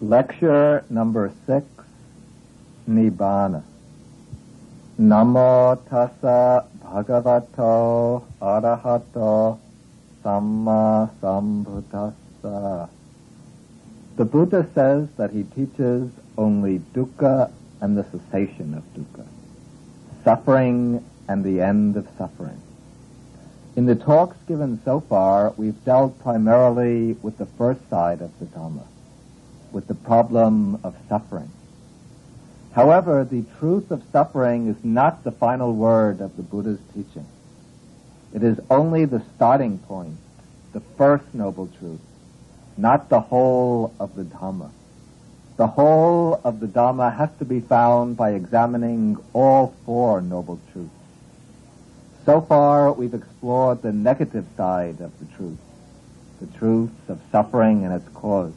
Lecture number 6, Nibbana. Namo tassa bhagavato arahato samma sambuddhassa. The Buddha says that he teaches only dukkha and the cessation of dukkha, suffering and the end of suffering. In the talks given so far, we've dealt primarily with the first side of the Dhamma, with the problem of suffering. However, the truth of suffering is not the final word of the Buddha's teaching. It is only the starting point, the first noble truth, not the whole of the Dhamma. The whole of the Dhamma has to be found by examining all four noble truths. So far, we've explored the negative side of the truth of suffering and its cause.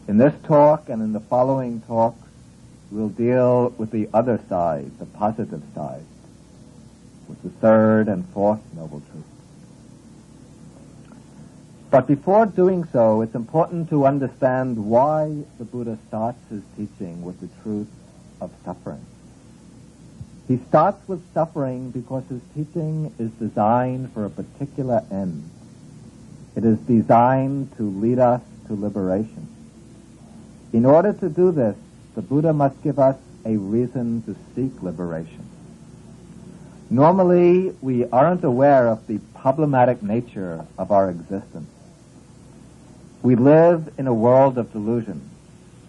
In this talk and in the following talks, we'll deal with the other side, the positive side, with the third and fourth noble truths. But before doing so, it's important to understand why the Buddha starts his teaching with the truth of suffering. He starts with suffering because his teaching is designed for a particular end. It is designed to lead us to liberation. In order to do this, the Buddha must give us a reason to seek liberation. Normally, we aren't aware of the problematic nature of our existence. We live in a world of delusion.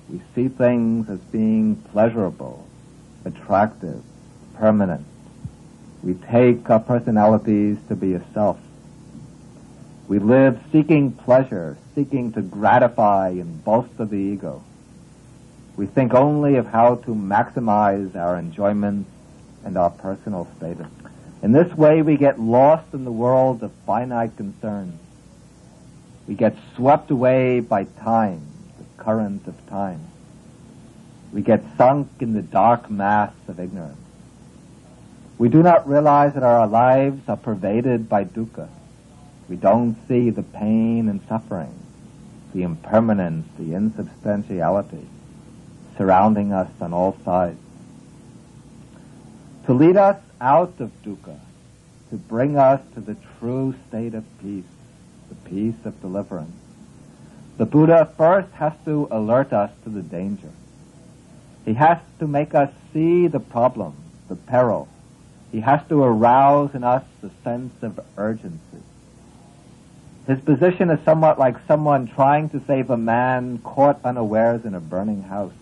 We see things as being pleasurable, attractive, permanent. We take our personalities to be a self. We live seeking pleasure, seeking to gratify and bolster the ego. We think only of how to maximize our enjoyment and our personal status. In this way, we get lost in the world of finite concerns. We get swept away by time, the current of time. We get sunk in the dark mass of ignorance. We do not realize that our lives are pervaded by dukkha. We don't see the pain and suffering, the impermanence, the insubstantiality surrounding us on all sides. To lead us out of dukkha, to bring us to the true state of peace, the peace of deliverance, the Buddha first has to alert us to the danger. He has to make us see the problem, the peril. He has to arouse in us a sense of urgency. His position is somewhat like someone trying to save a man caught unawares in a burning house.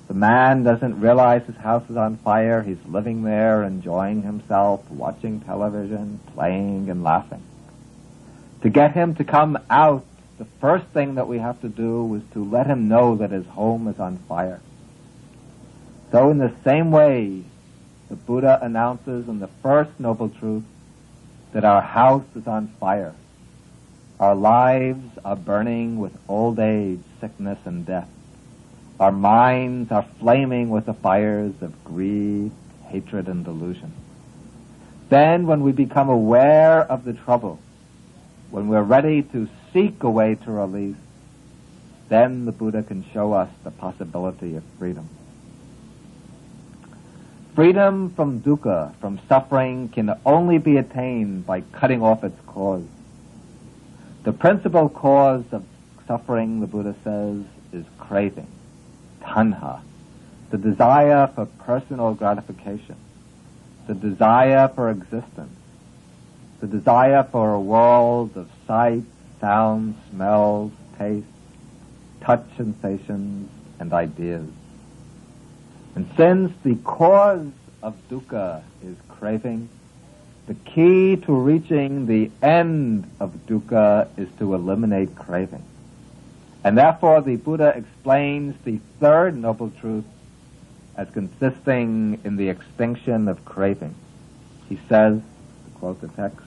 The man doesn't realize his house is on fire. He's living there, enjoying himself, watching television, playing and laughing. To get him to come out, the first thing that we have to do is to let him know that his home is on fire. So in the same way, the Buddha announces in the first noble truth that our house is on fire. Our lives are burning with old age, sickness, and death. Our minds are flaming with the fires of greed, hatred, and delusion. Then, when we become aware of the trouble, when we're ready to seek a way to release, then the Buddha can show us the possibility of freedom. Freedom from dukkha, from suffering, can only be attained by cutting off its cause. The principal cause of suffering, the Buddha says, is craving, tanha, the desire for personal gratification, the desire for existence, the desire for a world of sight, sound, smells, taste, touch sensations, and ideas. And since the cause of dukkha is craving, the key to reaching the end of dukkha is to eliminate craving. And therefore the Buddha explains the third noble truth as consisting in the extinction of craving. He says, to quote the text,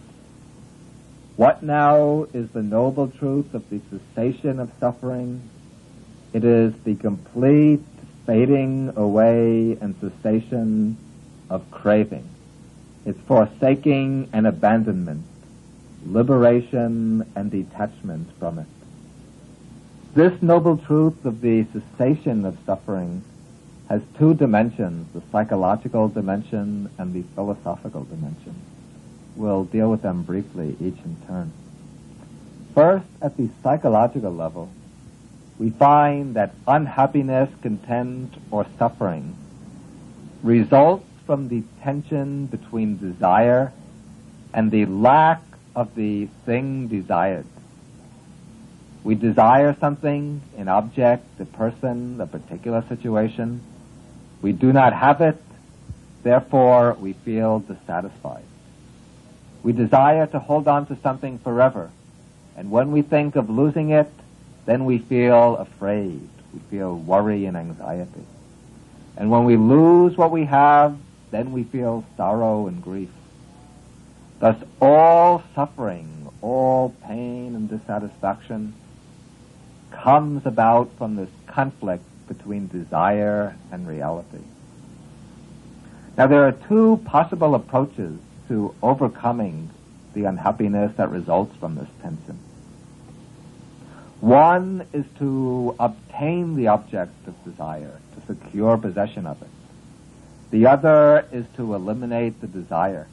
"What now is the noble truth of the cessation of suffering? It is the complete fading away and cessation of craving. It's forsaking and abandonment, liberation and detachment from it." This noble truth of the cessation of suffering has two dimensions, the psychological dimension and the philosophical dimension. We'll deal with them briefly, each in turn. First, at the psychological level, we find that unhappiness, content, or suffering results from the tension between desire and the lack of the thing desired. We desire something, an object, a person, a particular situation. We do not have it, therefore we feel dissatisfied. We desire to hold on to something forever, and when we think of losing it, then we feel afraid. We feel worry and anxiety. And when we lose what we have, then we feel sorrow and grief. Thus, all suffering, all pain and dissatisfaction comes about from this conflict between desire and reality. Now, there are two possible approaches to overcoming the unhappiness that results from this tension. One is to obtain the object of desire, to secure possession of it. The other is to eliminate the desire.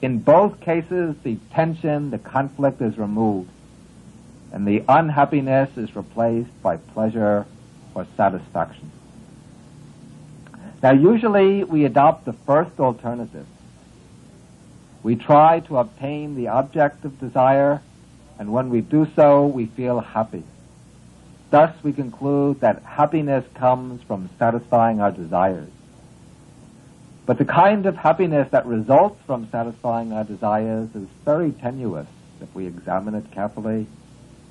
In both cases, the tension, the conflict is removed, and the unhappiness is replaced by pleasure or satisfaction. Now, usually we adopt the first alternative. We try to obtain the object of desire, and when we do so, we feel happy. Thus, we conclude that happiness comes from satisfying our desires. But the kind of happiness that results from satisfying our desires is very tenuous. If we examine it carefully,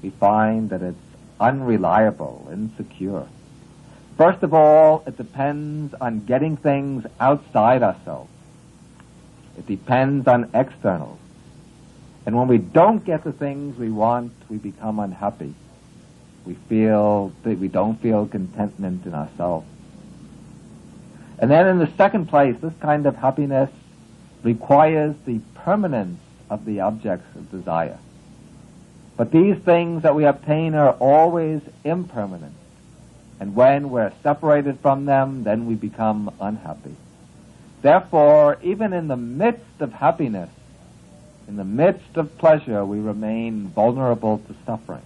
we find that it's unreliable, insecure. First of all, it depends on getting things outside ourselves. It depends on externals. And when we don't get the things we want, we become unhappy. We feel that we don't feel contentment in ourselves. And then in the second place, this kind of happiness requires the permanence of the objects of desire. But these things that we obtain are always impermanent. And when we're separated from them, then we become unhappy. Therefore, even in the midst of happiness, in the midst of pleasure, we remain vulnerable to suffering.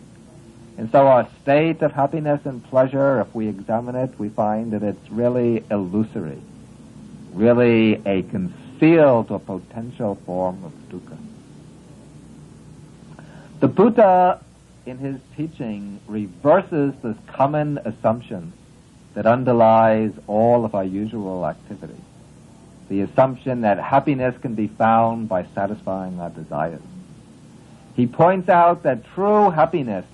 And so our state of happiness and pleasure, if we examine it, we find that it's really illusory, really a concealed or potential form of dukkha. The Buddha, in his teaching, reverses this common assumption that underlies all of our usual activity. The assumption that happiness can be found by satisfying our desires. He points out that true happiness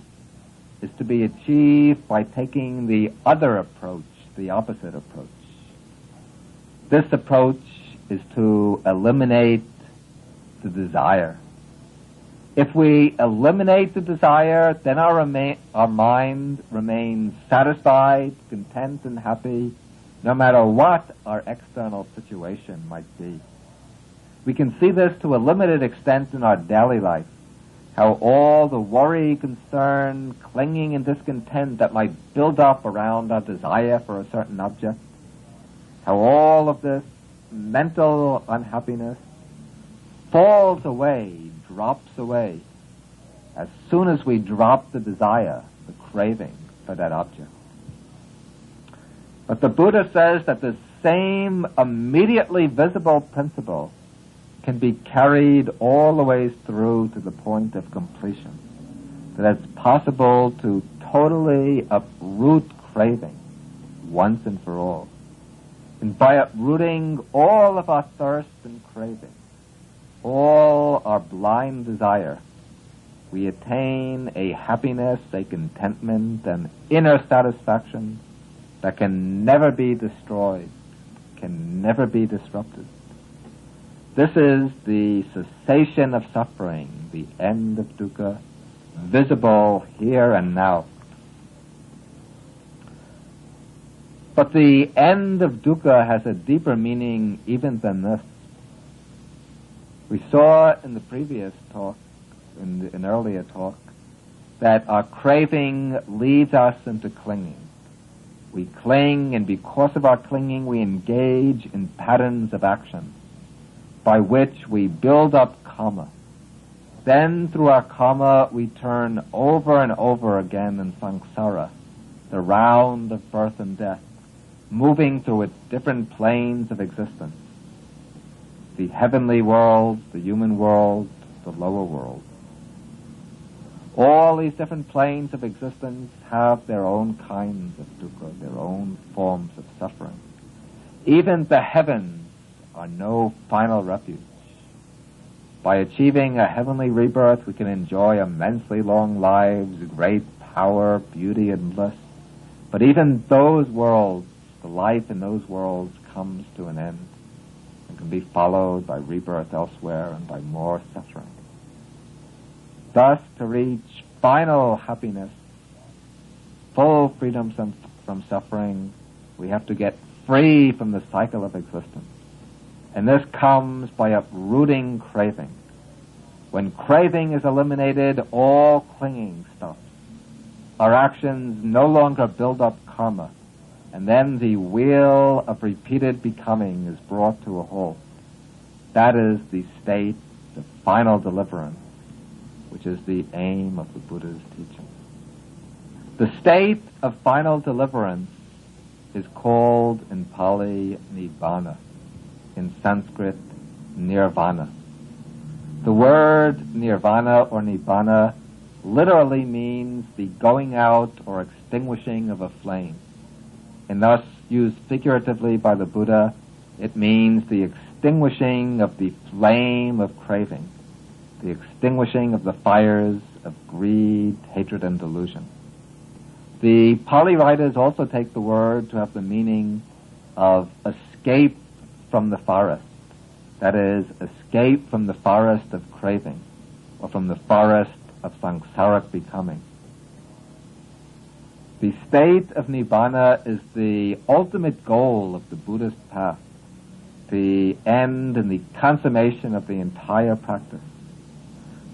is to be achieved by taking the other approach, the opposite approach. This approach is to eliminate the desire. If we eliminate the desire, then our mind remains satisfied, content, and happy, no matter what our external situation might be. We can see this to a limited extent in our daily life, how all the worry, concern, clinging, and discontent that might build up around our desire for a certain object, how all of this mental unhappiness falls away, drops away, as soon as we drop the desire, the craving for that object. But the Buddha says that the same immediately visible principle can be carried all the way through to the point of completion. That it's possible to totally uproot craving once and for all. And by uprooting all of our thirst and craving, all our blind desire, we attain a happiness, a contentment, an inner satisfaction that can never be destroyed, can never be disrupted. This is the cessation of suffering, the end of dukkha, visible here and now. But the end of dukkha has a deeper meaning even than this. We saw in the previous talk, in an earlier talk, that our craving leads us into clinging. We cling, and because of our clinging, we engage in patterns of action by which we build up karma. Then, through our karma, we turn over and over again in samsara, the round of birth and death, moving through its different planes of existence. The heavenly world, the human world, the lower world. All these different planes of existence have their own kinds of dukkha, their own forms of suffering. Even the heavens are no final refuge. By achieving a heavenly rebirth, we can enjoy immensely long lives, great power, beauty, and bliss. But even those worlds, the life in those worlds comes to an end and can be followed by rebirth elsewhere and by more suffering. Thus, to reach final happiness, full freedom from suffering, we have to get free from the cycle of existence. And this comes by uprooting craving. When craving is eliminated, all clinging stops. Our actions no longer build up karma, and then the wheel of repeated becoming is brought to a halt. That is the state of final deliverance, which is the aim of the Buddha's teaching. The state of final deliverance is called in Pali Nibbana, in Sanskrit Nirvana. The word Nirvana or Nibbana literally means the going out or extinguishing of a flame, and thus used figuratively by the Buddha, it means the extinguishing of the flame of craving, the extinguishing of the fires of greed, hatred, and delusion. The Pali writers also take the word to have the meaning of escape from the forest. That is, escape from the forest of craving, or from the forest of samsaric becoming. The state of Nibbana is the ultimate goal of the Buddhist path, the end and the consummation of the entire practice.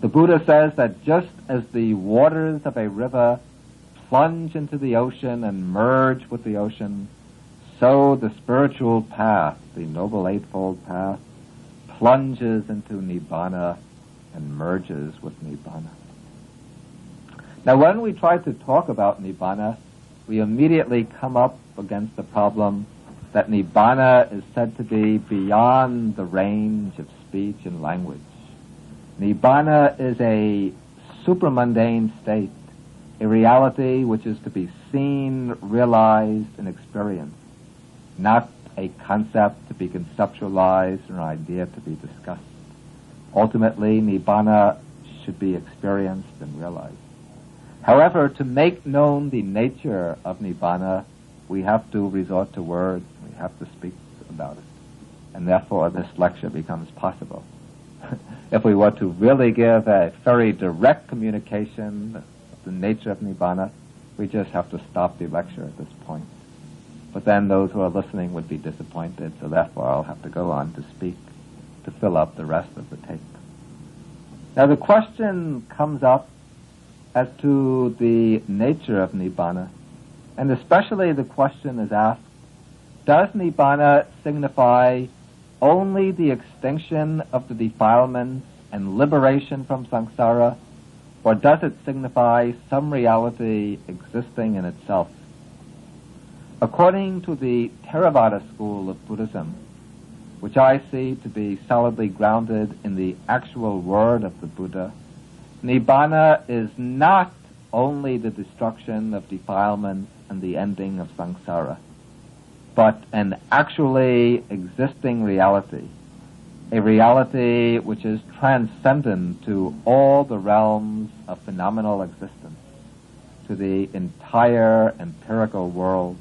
The Buddha says that just as the waters of a river plunge into the ocean and merge with the ocean, so the spiritual path, the Noble Eightfold Path, plunges into Nibbana and merges with Nibbana. Now, when we try to talk about Nibbana, we immediately come up against the problem that Nibbana is said to be beyond the range of speech and language. Nibbana is a supramundane state, a reality which is to be seen, realized, and experienced, not a concept to be conceptualized or an idea to be discussed. Ultimately, Nibbana should be experienced and realized. However, to make known the nature of Nibbana, we have to resort to words, we have to speak about it, and therefore this lecture becomes possible. If we were to really give a very direct communication of the nature of Nibbana, we just have to stop the lecture at this point. But then those who are listening would be disappointed, so therefore I'll have to go on to speak to fill up the rest of the tape. Now the question comes up as to the nature of Nibbana, and especially the question is asked, does Nibbana signify only the extinction of the defilements and liberation from samsara, or does it signify some reality existing in itself? According to the Theravada school of Buddhism, which I see to be solidly grounded in the actual word of the Buddha, Nibbana is not only the destruction of defilements and the ending of samsara, but an actually existing reality, a reality which is transcendent to all the realms of phenomenal existence, to the entire empirical world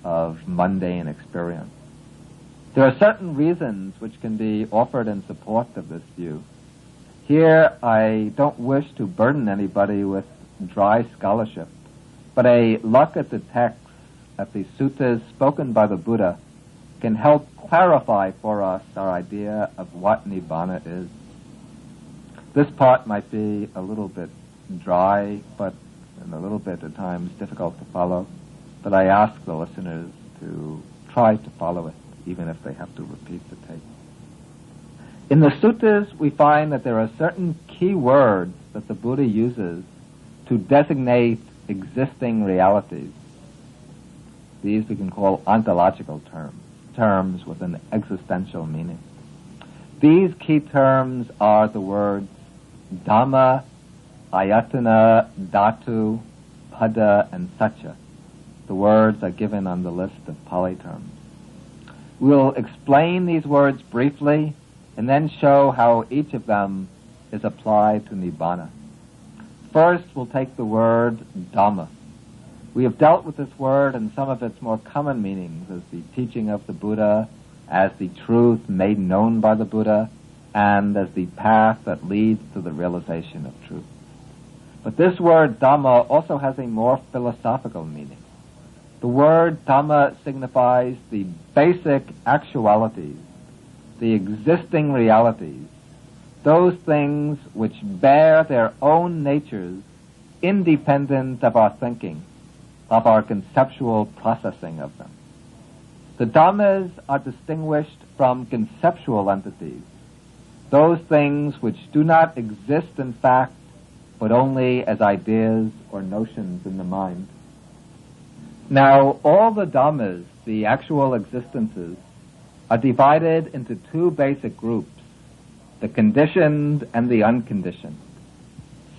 of mundane experience. There are certain reasons which can be offered in support of this view. Here, I don't wish to burden anybody with dry scholarship, but a look at the text, at the suttas spoken by the Buddha, can help clarify for us our idea of what Nibbana is. This part might be a little bit dry, but and a little bit at times difficult to follow. But I ask the listeners to try to follow it, even if they have to repeat the tape. In the suttas, we find that there are certain key words that the Buddha uses to designate existing realities. These we can call ontological terms with an existential meaning. These key terms are the words Dhamma, Ayatana, Dhatu, Pada, and Satya. The words are given on the list of Pali terms. We'll explain these words briefly and then show how each of them is applied to Nibbana. First, we'll take the word Dhamma. We have dealt with this word and some of its more common meanings as the teaching of the Buddha, as the truth made known by the Buddha, and as the path that leads to the realization of truth. But this word Dhamma also has a more philosophical meaning. The word Dhamma signifies the basic actualities, the existing realities, those things which bear their own natures independent of our thinking, of our conceptual processing of them. The Dhammas are distinguished from conceptual entities, those things which do not exist in fact, but only as ideas or notions in the mind. Now, all the Dhammas, the actual existences, are divided into two basic groups, the conditioned and the unconditioned,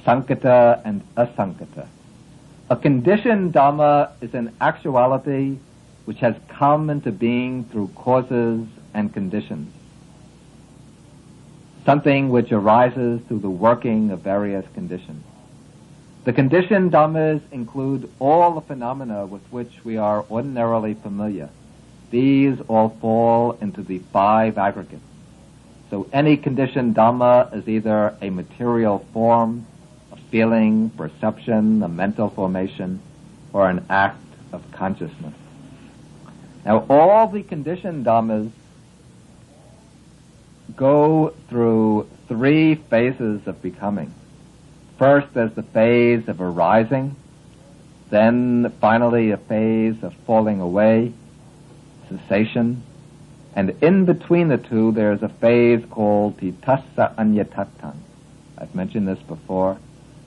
Sankata and Asankata. A conditioned Dhamma is an actuality which has come into being through causes and conditions, something which arises through the working of various conditions. The conditioned Dhammas include all the phenomena with which we are ordinarily familiar. These all fall into the five aggregates. So any conditioned Dhamma is either a material form, a feeling, perception, a mental formation, or an act of consciousness. Now, all the conditioned Dhammas go through three phases of becoming. First, there's the phase of arising, then finally a phase of falling away, cessation, and in between the two there's a phase called titassa anyatatan. I've mentioned this before.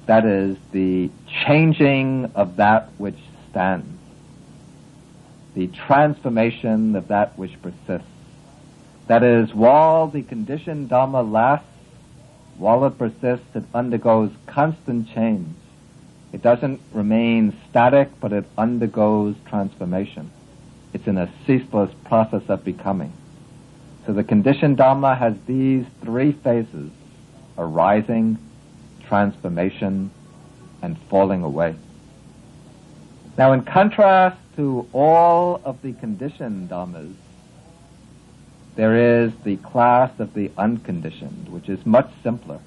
That is the changing of that which stands, the transformation of that which persists. That is, while the conditioned Dhamma lasts, while it persists, it undergoes constant change. It doesn't remain static, but it undergoes transformation. It's in a ceaseless process of becoming. So the conditioned Dhamma has these three phases: arising, transformation, and falling away. Now, in contrast to all of the conditioned Dhammas, there is the class of the unconditioned, which is much simpler.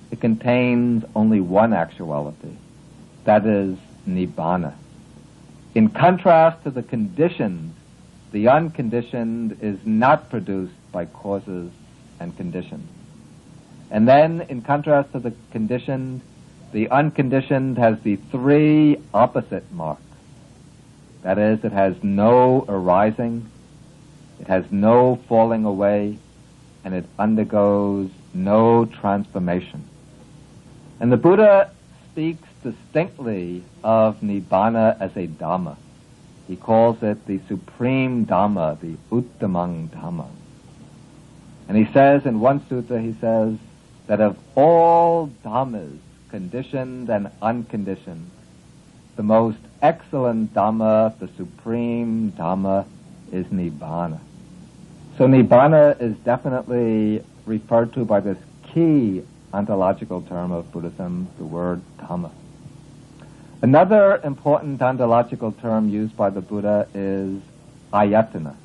It contains only one actuality. That is Nibbana. In contrast to the conditioned, the unconditioned is not produced by causes and conditions. And then, in contrast to the conditioned, the unconditioned has the three opposite marks. That is, it has no arising, it has no falling away, and it undergoes no transformation. And the Buddha speaks distinctly of Nibbana as a Dhamma. He calls it the supreme Dhamma, the Uttamang Dhamma. And he says in one sutta, he says that of all Dhammas, conditioned and unconditioned, the most excellent Dhamma, the supreme Dhamma, is Nibbana. So Nibbana is definitely referred to by this key ontological term of Buddhism, the word Dhamma. Another important ontological term used by the Buddha is ayatana.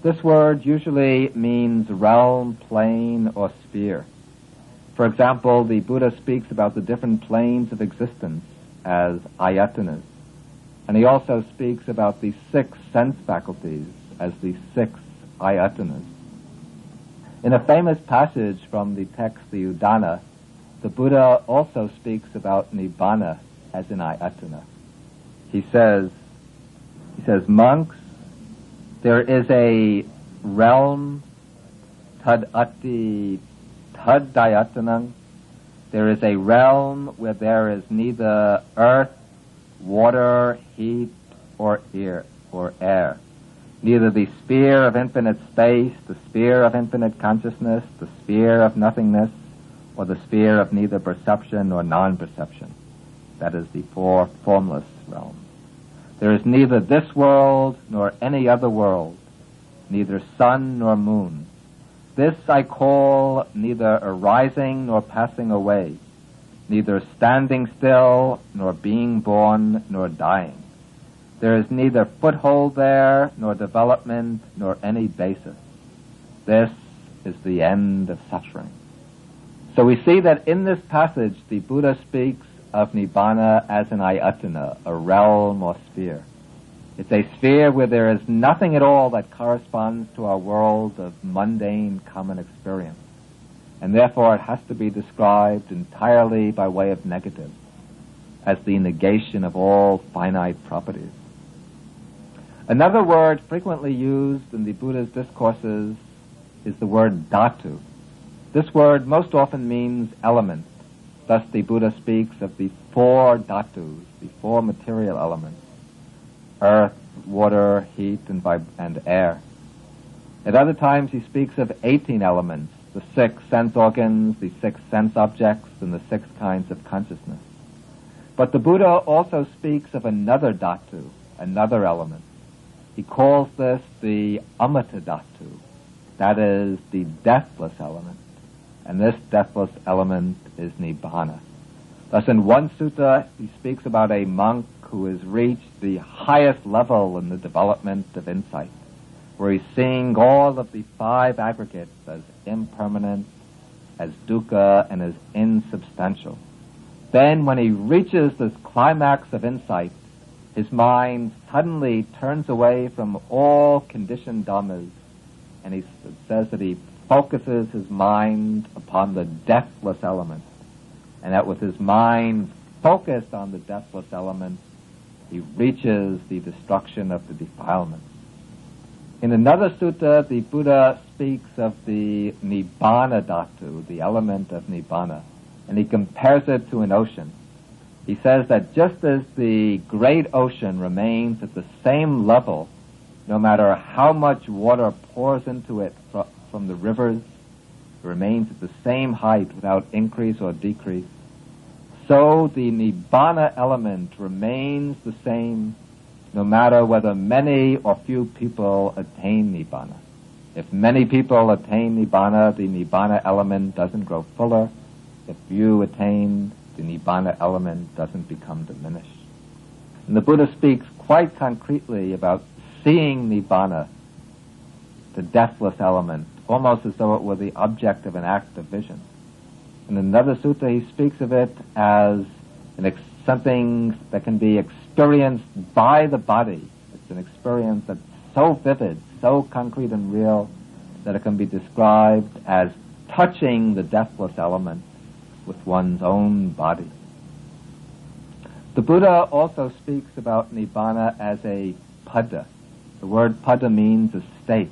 This word usually means realm, plane, or sphere. For example, the Buddha speaks about the different planes of existence as ayatanas. And he also speaks about the 6 sense faculties as the 6 ayatanas. In a famous passage from the text, the Udana, the Buddha also speaks about Nibbana as in Ayatana. He says, monks, there is a realm, tad dayatanang. There is a realm where there is neither earth, water, heat, or air. Neither the sphere of infinite space, the sphere of infinite consciousness, the sphere of nothingness, or the sphere of neither perception nor non-perception. That is the four formless realms. There is neither this world nor any other world, neither sun nor moon. This I call neither arising nor passing away, neither standing still nor being born nor dying. There is neither foothold there nor development nor any basis. This is the end of suffering. So we see that in this passage the Buddha speaks of Nibbana as an ayatana, a realm or sphere. It's a sphere where there is nothing at all that corresponds to our world of mundane common experience. And therefore it has to be described entirely by way of negative, as the negation of all finite properties. Another word frequently used in the Buddha's discourses is the word dhatu. This word most often means element. Thus the Buddha speaks of the four dhatus, the four material elements: earth, water, heat, and air. At other times he speaks of 18 elements, the 6 sense organs, the 6 sense objects, and the 6 kinds of consciousness. But the Buddha also speaks of another dhatu, another element. He calls this the amata dhatu, that is the deathless element. And this deathless element is Nibbana. Thus in one sutta he speaks about a monk who has reached the highest level in the development of insight, where he's seeing all of the 5 aggregates as impermanent, as dukkha, and as insubstantial. Then when he reaches this climax of insight, his mind suddenly turns away from all conditioned dhammas, and he says that he focuses his mind upon the deathless element, and that with his mind focused on the deathless element, he reaches the destruction of the defilements. In another sutta, the Buddha speaks of the Nibbana dhatu, the element of Nibbana, and he compares it to an ocean. He says that just as the great ocean remains at the same level, no matter how much water pours into it from the rivers, it remains at the same height without increase or decrease, so the Nibbana element remains the same no matter whether many or few people attain Nibbana. If many people attain Nibbana, the Nibbana element doesn't grow fuller. If few attain, the Nibbana element doesn't become diminished. And the Buddha speaks quite concretely about seeing Nibbana, the deathless element, almost as though it were the object of an act of vision. In another sutta, he speaks of it as something that can be experienced by the body. It's an experience that's so vivid, so concrete and real, that it can be described as touching the deathless element with one's own body. The Buddha also speaks about Nibbana as a pada. The word pada means a state,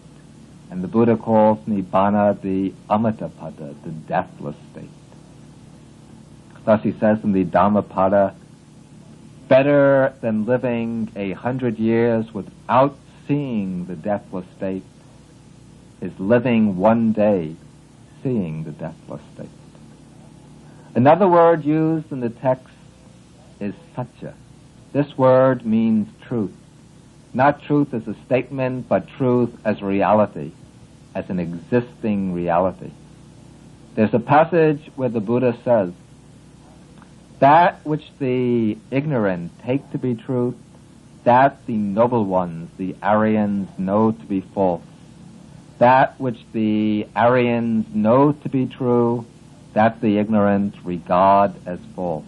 and the Buddha calls Nibbana the amata pada, the deathless state. Thus he says in the Dhammapada, better than living 100 years without seeing the deathless state is living one day seeing the deathless state. Another word used in the text is satya. This word means truth. Not truth as a statement, but truth as reality, as an existing reality. There's a passage where the Buddha says, that which the ignorant take to be truth, that the noble ones, the Aryans, know to be false. That which the Aryans know to be true, that the ignorant regard as false.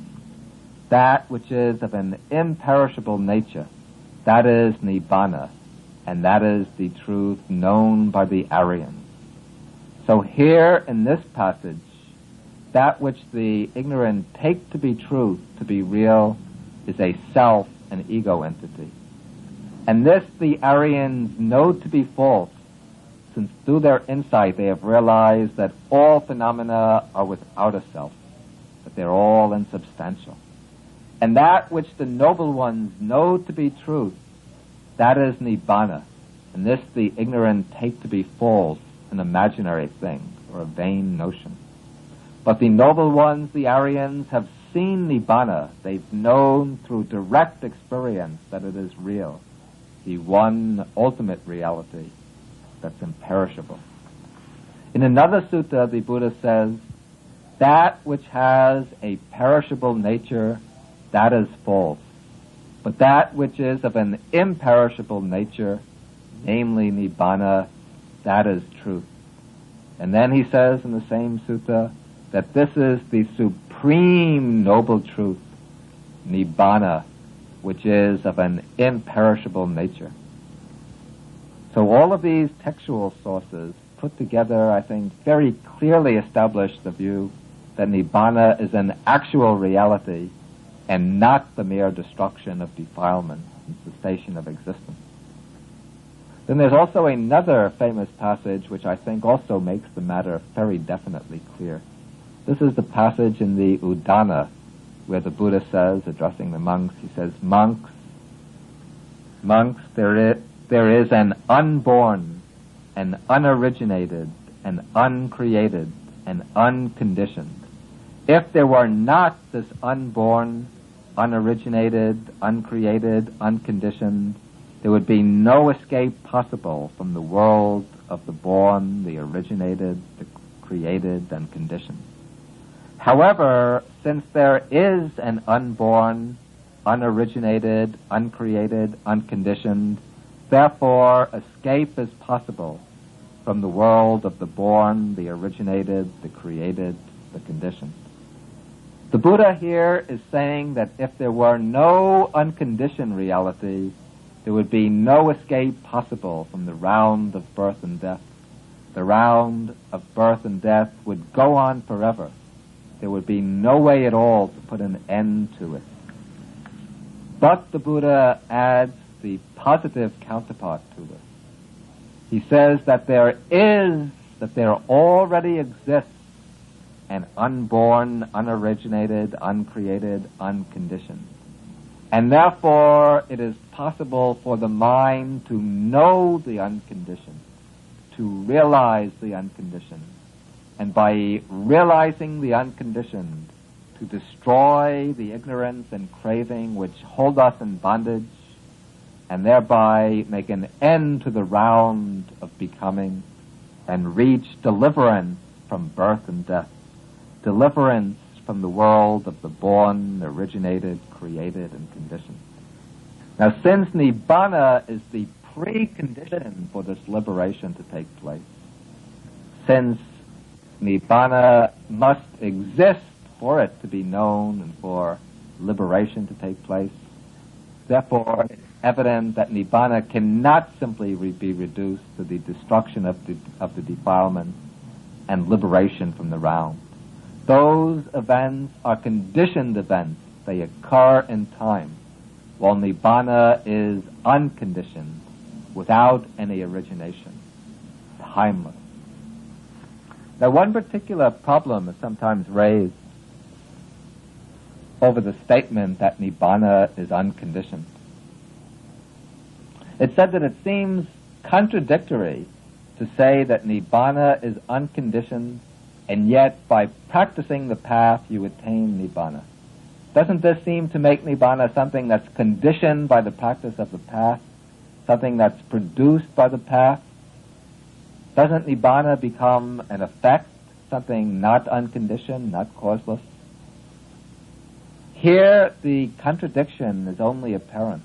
That which is of an imperishable nature, that is Nibbana, and that is the truth known by the Aryans. So here in this passage, that which the ignorant take to be truth, to be real, is a self, an ego entity. And this the Aryans know to be false, since through their insight they have realized that all phenomena are without a self, that they're all insubstantial. And that which the noble ones know to be truth, that is Nibbana. And this the ignorant take to be false, an imaginary thing, or a vain notion. But the noble ones, the Aryans, have seen Nibbana. They've known through direct experience that it is real, the one ultimate reality that's imperishable. In another sutta, the Buddha says, that which has a perishable nature, that is false. But that which is of an imperishable nature, namely Nibbana, that is truth. And then he says in the same sutta that this is the supreme noble truth, Nibbana, which is of an imperishable nature. So all of these textual sources put together, I think, very clearly establish the view that Nibbana is an actual reality and not the mere destruction of defilement and cessation of existence. Then there's also another famous passage which I think also makes the matter very definitely clear. This is the passage in the Udana where the Buddha says, addressing the monks, he says, monks, there is an unborn, an unoriginated, an uncreated, and unconditioned. If there were not this unborn, unoriginated, uncreated, unconditioned, there would be no escape possible from the world of the born, the originated, the created, and conditioned. However, since there is an unborn, unoriginated, uncreated, unconditioned, therefore escape is possible from the world of the born, the originated, the created, the conditioned. The Buddha here is saying that if there were no unconditioned reality, there would be no escape possible from the round of birth and death. The round of birth and death would go on forever. There would be no way at all to put an end to it. But the Buddha adds the positive counterpart to this. He says that there already exists an unborn, unoriginated, uncreated, unconditioned. And therefore it is possible for the mind to know the unconditioned, to realize the unconditioned, and by realizing the unconditioned, to destroy the ignorance and craving which hold us in bondage, and thereby make an end to the round of becoming, and reach deliverance from birth and death, deliverance from the world of the born, originated, created, and conditioned. Now, since Nibbana is the precondition for this liberation to take place, since Nibbana must exist for it to be known and for liberation to take place, therefore it's evident that Nibbana cannot simply be reduced to the destruction of the defilement and liberation from the round. Those events are conditioned events. They occur in time, while Nibbana is unconditioned, without any origination, timeless. Now, one particular problem is sometimes raised over the statement that Nibbana is unconditioned. It's said that it seems contradictory to say that Nibbana is unconditioned, and yet by practicing the path you attain Nibbana. Doesn't this seem to make Nibbana something that's conditioned by the practice of the path, something that's produced by the path? Doesn't Nibbana become an effect, something not unconditioned, not causeless? Here, the contradiction is only apparent.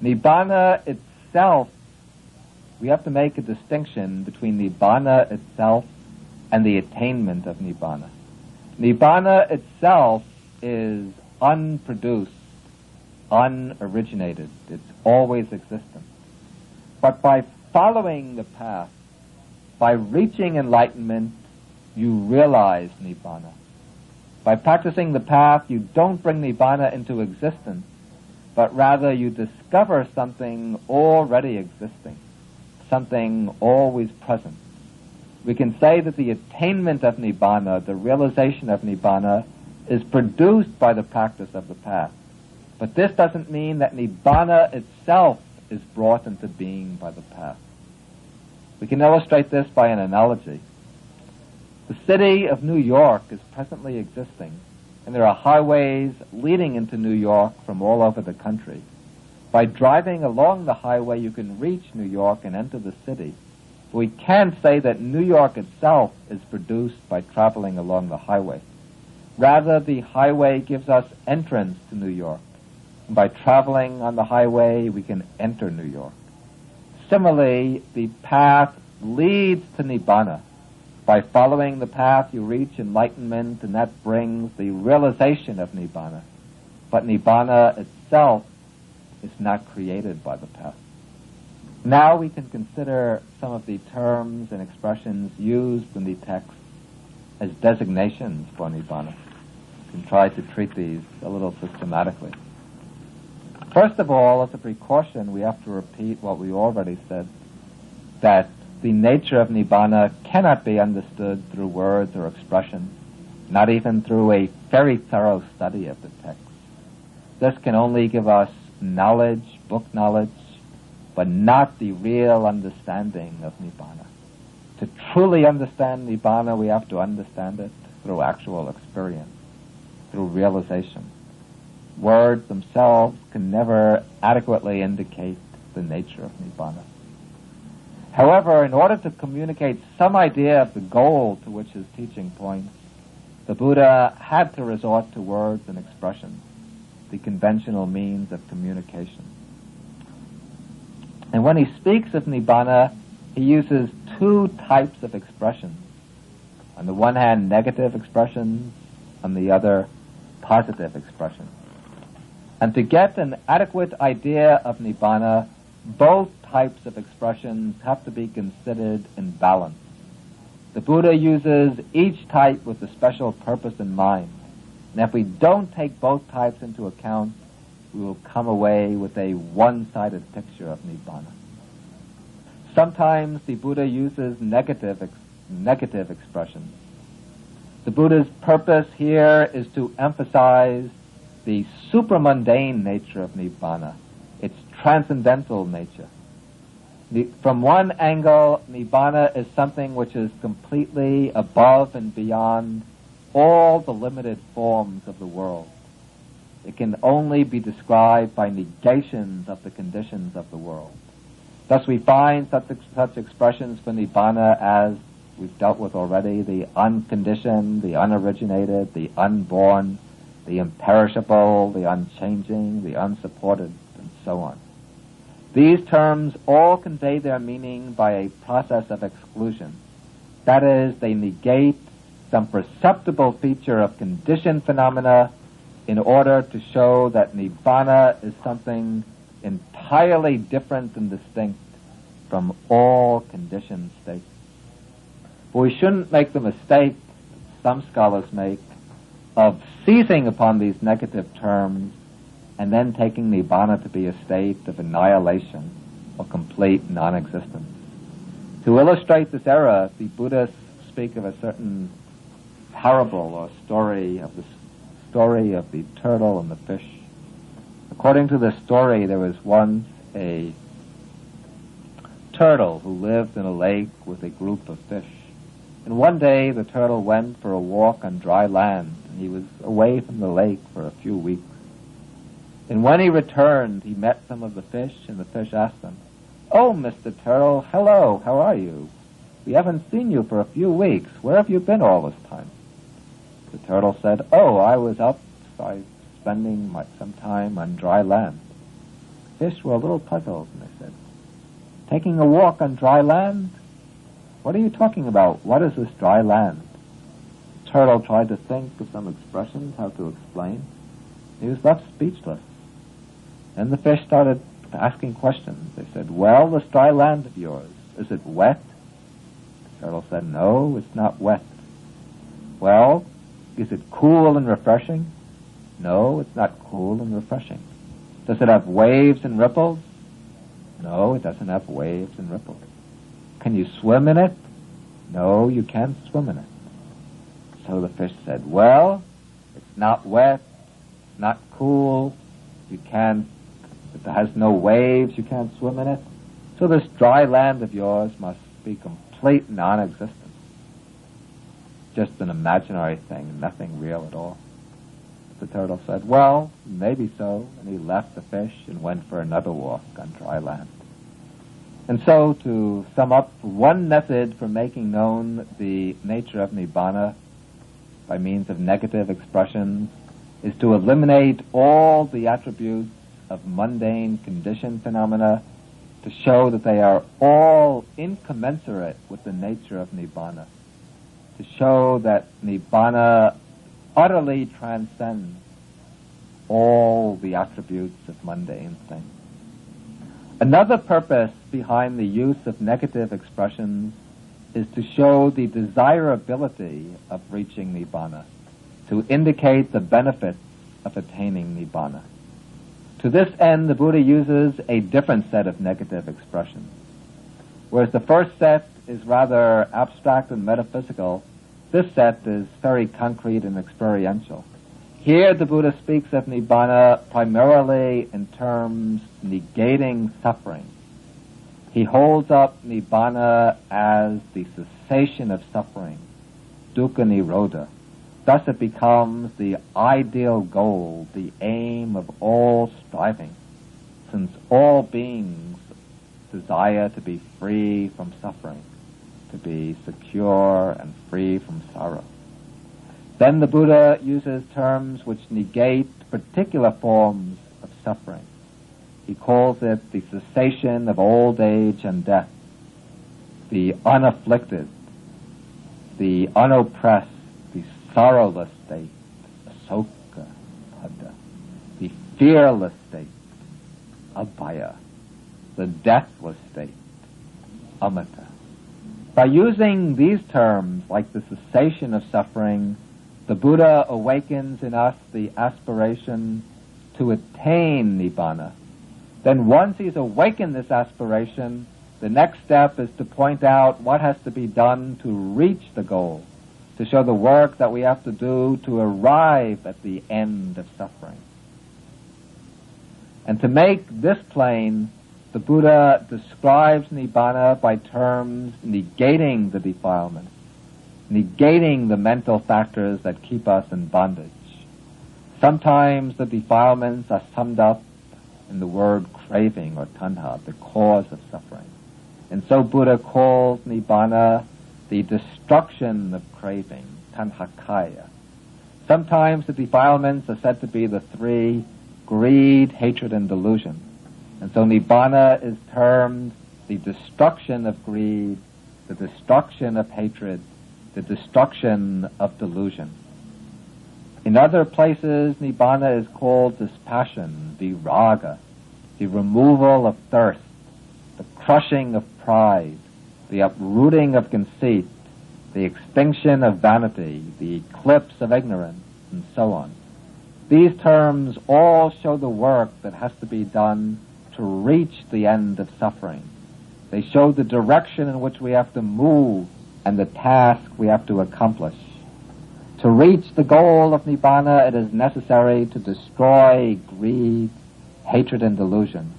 Nibbana itself, we have to make a distinction between Nibbana itself and the attainment of Nibbana. Nibbana itself is unproduced, unoriginated. It's always existent. But by following the path, by reaching enlightenment, you realize Nibbana. By practicing the path, you don't bring Nibbana into existence, but rather you discover something already existing, something always present. We can say that the attainment of Nibbana, the realization of Nibbana, is produced by the practice of the path. But this doesn't mean that Nibbana itself is brought into being by the path. We can illustrate this by an analogy. The city of New York is presently existing, and there are highways leading into New York from all over the country. By driving along the highway, you can reach New York and enter the city. We can't say that New York itself is produced by traveling along the highway. Rather, the highway gives us entrance to New York. And by traveling on the highway, we can enter New York. Similarly, the path leads to Nibbana. By following the path, you reach enlightenment, and that brings the realization of Nibbana. But Nibbana itself is not created by the path. Now we can consider some of the terms and expressions used in the text as designations for Nibbana. We can try to treat these a little systematically. First of all, as a precaution, we have to repeat what we already said, that the nature of Nibbana cannot be understood through words or expressions, not even through a very thorough study of the text. This can only give us knowledge, book knowledge, but not the real understanding of Nibbana. To truly understand Nibbana, we have to understand it through actual experience, through realization. Words themselves can never adequately indicate the nature of Nibbana. However, in order to communicate some idea of the goal to which his teaching points, the Buddha had to resort to words and expressions, the conventional means of communication. And when he speaks of Nibbana, he uses two types of expressions. On the one hand, negative expressions, on the other, positive expressions. And to get an adequate idea of Nibbana, both types of expressions have to be considered in balance. The Buddha uses each type with a special purpose in mind. And if we don't take both types into account, we will come away with a one-sided picture of Nibbana. Sometimes the Buddha uses negative expressions. The Buddha's purpose here is to emphasize the supramundane nature of Nibbana, its transcendental nature. From one angle, Nibbana is something which is completely above and beyond all the limited forms of the world. It can only be described by negations of the conditions of the world. Thus we find such expressions for Nibbana as we've dealt with already, the unconditioned, the unoriginated, the unborn, the imperishable, the unchanging, the unsupported, and so on. These terms all convey their meaning by a process of exclusion. That is, they negate some perceptible feature of conditioned phenomena in order to show that Nibbana is something entirely different and distinct from all conditioned states. But we shouldn't make the mistake that some scholars make of seizing upon these negative terms and then taking Nibbana to be a state of annihilation or complete non-existence. To illustrate this error, the Buddhists speak of a certain parable or story of the turtle and the fish. According to this story, there was once a turtle who lived in a lake with a group of fish. And one day the turtle went for a walk on dry land, and he was away from the lake for a few weeks. And when he returned, he met some of the fish, and the fish asked him, "Oh, Mr. Turtle, hello, how are you? We haven't seen you for a few weeks. Where have you been all this time?" The turtle said, "Oh, I was spending some time on dry land." The fish were a little puzzled, and they said, "Taking a walk on dry land? What are you talking about? What is this dry land?" The turtle tried to think of some expressions, how to explain. He was left speechless. And the fish started asking questions. They said, "Well, this dry land of yours, is it wet?" The turtle said, "No, it's not wet. Well, is it cool and refreshing? No, it's not cool and refreshing. Does it have waves and ripples? No, it doesn't have waves and ripples. Can you swim in it? No, you can't swim in it. So the fish said, well, it's not wet, it's not cool, it has no waves, you can't swim in it. So this dry land of yours must be complete non-existence. Just an imaginary thing, nothing real at all. The turtle said, well, maybe so, and he left the fish and went for another walk on dry land. And so, to sum up, one method for making known the nature of Nibbana by means of negative expressions is to eliminate all the attributes of mundane conditioned phenomena to show that they are all incommensurate with the nature of Nibbana, to show that Nibbana utterly transcends all the attributes of mundane things. Another purpose behind the use of negative expressions is to show the desirability of reaching Nibbana, to indicate the benefits of attaining Nibbana. To this end, the Buddha uses a different set of negative expressions. Whereas the first set is rather abstract and metaphysical, this set is very concrete and experiential. Here the Buddha speaks of Nibbana primarily in terms negating suffering. He holds up Nibbana as the cessation of suffering, dukkha nirodha. Thus it becomes the ideal goal, the aim of all striving, since all beings desire to be free from suffering, to be secure and free from sorrow. Then the Buddha uses terms which negate particular forms of suffering. He calls it the cessation of old age and death, the unafflicted, the unoppressed, the sorrowless state, asoka pada, the fearless state, abhaya, the deathless state, amata. By using these terms, like the cessation of suffering, the Buddha awakens in us the aspiration to attain Nibbana. Then once he's awakened this aspiration, the next step is to point out what has to be done to reach the goal, to show the work that we have to do to arrive at the end of suffering. And to make this plain, the Buddha describes Nibbana by terms negating the defilements, negating the mental factors that keep us in bondage. Sometimes the defilements are summed up in the word craving or tanha, the cause of suffering. And so Buddha calls Nibbana the destruction of craving, tanhakaya. Sometimes the defilements are said to be the three: greed, hatred, and delusion. And so Nibbana is termed the destruction of greed, the destruction of hatred, the destruction of delusion. In other places, Nibbana is called dispassion, viraga, the removal of thirst, the crushing of pride, the uprooting of conceit, the extinction of vanity, the eclipse of ignorance, and so on. These terms all show the work that has to be done to reach the end of suffering. They show the direction in which we have to move and the task we have to accomplish. To reach the goal of Nibbana, it is necessary to destroy greed, hatred, and delusion,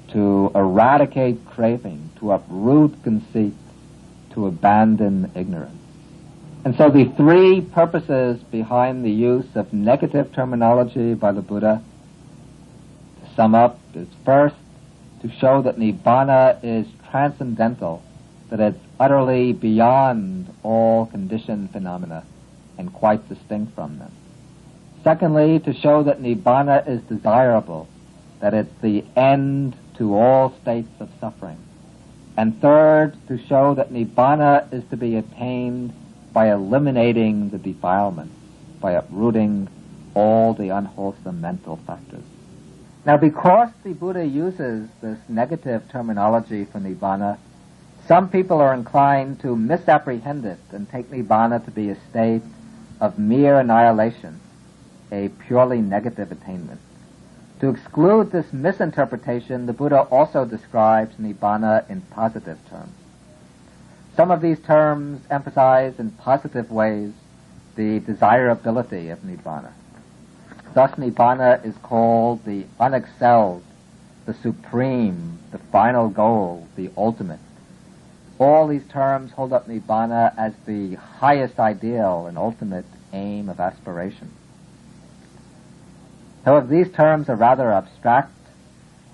to eradicate craving, to uproot conceit, to abandon ignorance. And so the three purposes behind the use of negative terminology by the Buddha, to sum up, is first, to show that Nibbana is transcendental, that it's utterly beyond all conditioned phenomena and quite distinct from them. Secondly, to show that Nibbana is desirable, that it's the end to all states of suffering. And third, to show that Nibbana is to be attained by eliminating the defilements, by uprooting all the unwholesome mental factors. Now, because the Buddha uses this negative terminology for Nibbana Some people are inclined to misapprehend it and take Nibbana to be a state of mere annihilation, a purely negative attainment. To exclude this misinterpretation, the Buddha also describes Nibbana in positive terms. Some of these terms emphasize in positive ways the desirability of Nibbana. Thus, Nibbana is called the unexcelled, the supreme, the final goal, the ultimate. All these terms hold up Nibbana as the highest ideal and ultimate aim of aspiration. However, these terms are rather abstract.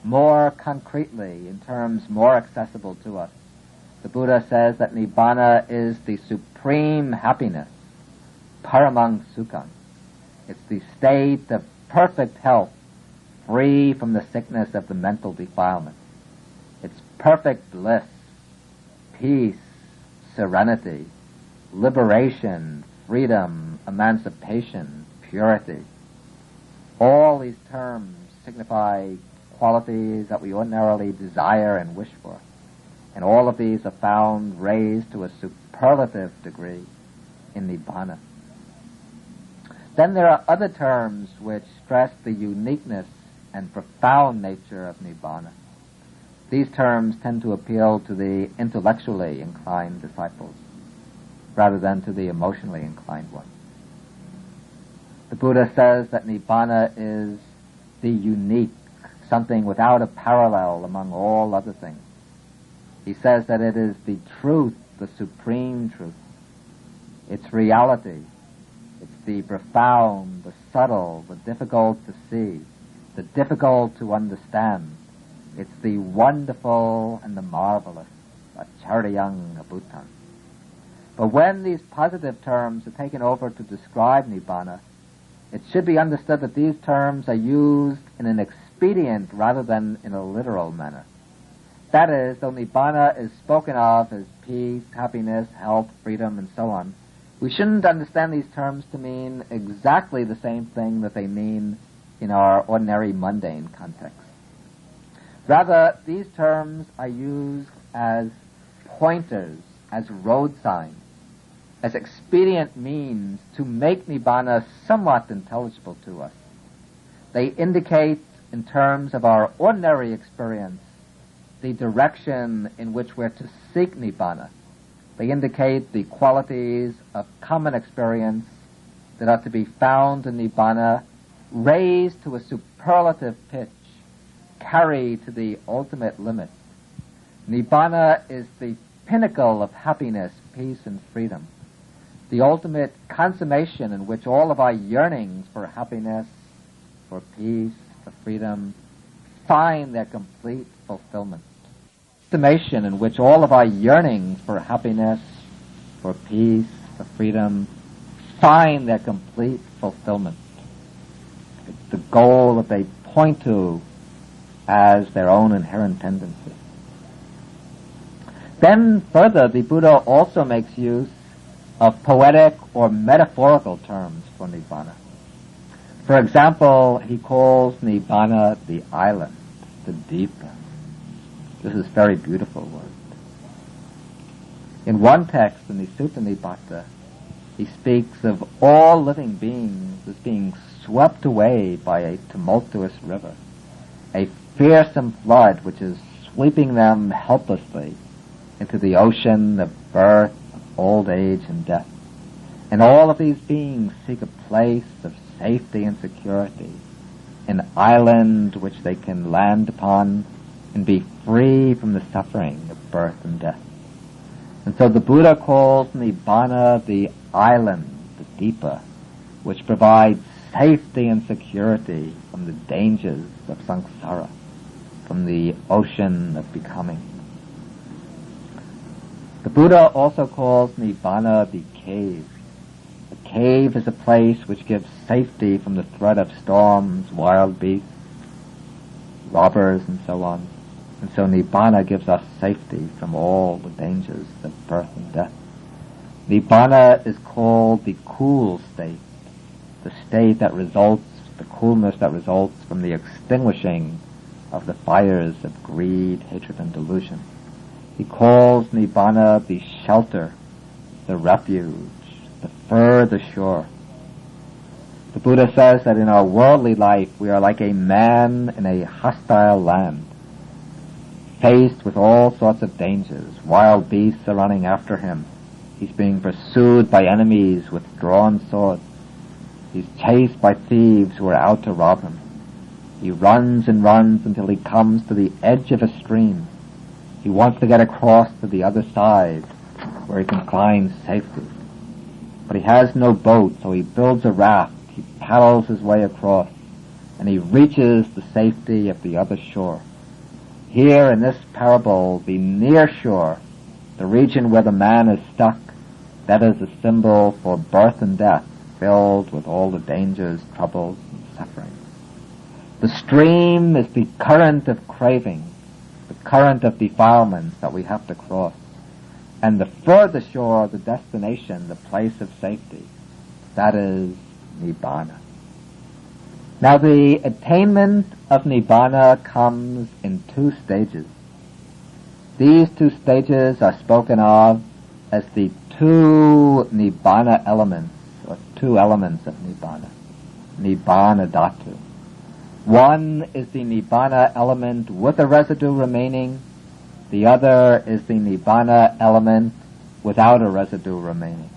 More concretely, in terms more accessible to us, the Buddha says that Nibbana is the supreme happiness, paramang sukham. It's the state of perfect health, free from the sickness of the mental defilement. It's perfect bliss, peace, serenity, liberation, freedom, emancipation, purity. All these terms signify qualities that we ordinarily desire and wish for. And all of these are found raised to a superlative degree in Nibbana. Then there are other terms which stress the uniqueness and profound nature of Nibbana. These terms tend to appeal to the intellectually inclined disciples rather than to the emotionally inclined ones. The Buddha says that Nibbana is the unique, something without a parallel among all other things. He says that it is the truth, the supreme truth. It's reality. It's the profound, the subtle, the difficult to see, the difficult to understand. It's the wonderful and the marvelous, acharyang abhutam. But when these positive terms are taken over to describe Nibbana, it should be understood that these terms are used in an expedient rather than in a literal manner. That is, though Nibbana is spoken of as peace, happiness, health, freedom, and so on, we shouldn't understand these terms to mean exactly the same thing that they mean in our ordinary mundane context. Rather, these terms are used as pointers, as road signs, as expedient means to make Nibbana somewhat intelligible to us. They indicate, in terms of our ordinary experience, the direction in which we're to seek Nibbana. They indicate the qualities of common experience that are to be found in Nibbana, raised to a superlative pitch, carried to the ultimate limit. Nibbana is the pinnacle of happiness, peace, and freedom, the ultimate consummation in which all of our yearnings for happiness, for peace, for freedom, find their complete fulfillment. Consummation in which all of our yearnings for happiness, for peace, for freedom, find their complete fulfillment. It's the goal that they point to as their own inherent tendency. Then further, the Buddha also makes use of poetic or metaphorical terms for Nibbana. For example, he calls Nibbana the island, the Dipa. This is a very beautiful word. In one text, in the Sutta Nibbata, he speaks of all living beings as being swept away by a tumultuous river, a fearsome flood which is sweeping them helplessly into the ocean of birth, of old age, and death. And all of these beings seek a place of safety and security, an island which they can land upon and be free from the suffering of birth and death. And so the Buddha calls Nibbana the island, the Dipa, which provides safety and security from the dangers of samsara, from the ocean of becoming. The Buddha also calls Nibbana the cave. The cave is a place which gives safety from the threat of storms, wild beasts, robbers, and so on. And so Nibbana gives us safety from all the dangers of birth and death. Nibbana is called the cool state, the state that results, the coolness that results from the extinguishing of the fires of greed, hatred, and delusion. He calls Nibbana the shelter, the refuge, the further shore. The Buddha says that in our worldly life we are like a man in a hostile land, faced with all sorts of dangers. Wild beasts are running after him. He's being pursued by enemies with drawn swords. He's chased by thieves who are out to rob him. He runs and runs until he comes to the edge of a stream. He wants to get across to the other side where he can find safety. But he has no boat, so he builds a raft. He paddles his way across, and he reaches the safety of the other shore. Here in this parable, the near shore, the region where the man is stuck, that is a symbol for birth and death, filled with all the dangers, troubles, and suffering. The stream is the current of craving, the current of defilements that we have to cross. And the further shore, the destination, the place of safety, that is Nibbana. Now the attainment of Nibbana comes in two stages. These two stages are spoken of as the two Nibbana elements, or two elements of Nibbana, Nibbana Dhatu. One is the Nibbana element with a residue remaining. The other is the Nibbana element without a residue remaining.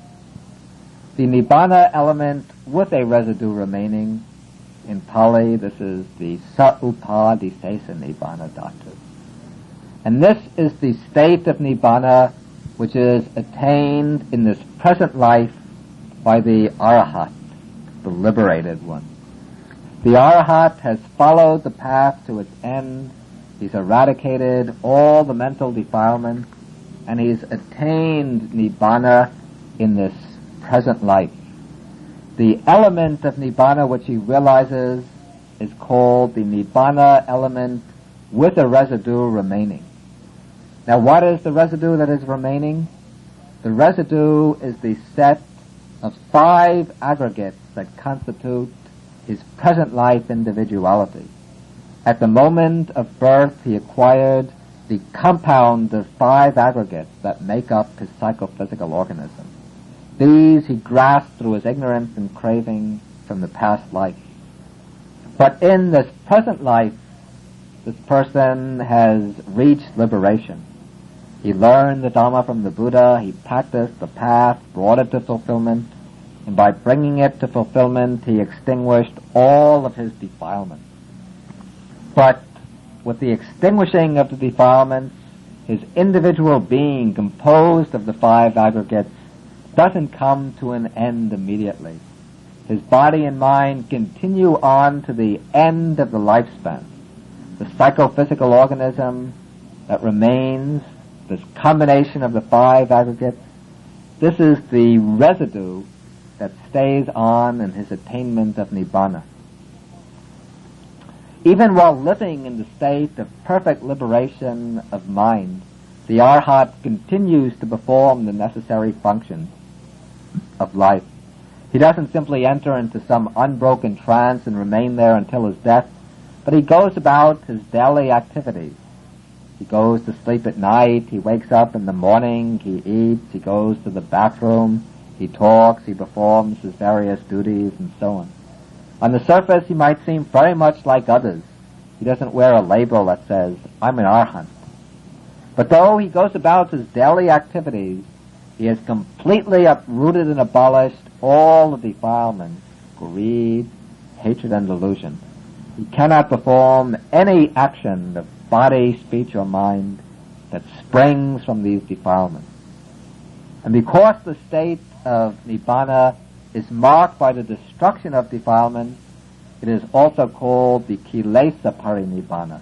The Nibbana element with a residue remaining, in Pali this is the Sa-upadisesa Nibbana Dhatu. And this is the state of Nibbana which is attained in this present life by the Arahat, the liberated one. The Arahat has followed the path to its end. He's eradicated all the mental defilements, and he's attained Nibbana in this present life. The element of Nibbana which he realizes is called the Nibbana element with a residue remaining. Now what is the residue that is remaining? The residue is the set of 5 aggregates that constitute his present life individuality. At the moment of birth, he acquired the compound of 5 aggregates that make up his psychophysical organism. These he grasped through his ignorance and craving from the past life. But in this present life, this person has reached liberation. He learned the Dhamma from the Buddha, he practiced the path, brought it to fulfillment, and by bringing it to fulfillment, he extinguished all of his defilements. But with the extinguishing of the defilements, his individual being, composed of the 5 aggregates, doesn't come to an end immediately. His body and mind continue on to the end of the lifespan. The psychophysical organism that remains, this combination of the 5 aggregates, this is the residue that stays on in his attainment of Nibbana. Even while living in the state of perfect liberation of mind, the Arhat continues to perform the necessary functions of life. He doesn't simply enter into some unbroken trance and remain there until his death, but he goes about his daily activities. He goes to sleep at night, he wakes up in the morning, he eats, he goes to the bathroom, he talks, he performs his various duties, and so on. On the surface, he might seem very much like others. He doesn't wear a label that says, I'm an Arhat. But though he goes about his daily activities, he has completely uprooted and abolished all the defilements, greed, hatred, and delusion. He cannot perform any action of body, speech, or mind that springs from these defilements. And because the state of Nibbana is marked by the destruction of defilements, it is also called the Kilesa Parinibbana,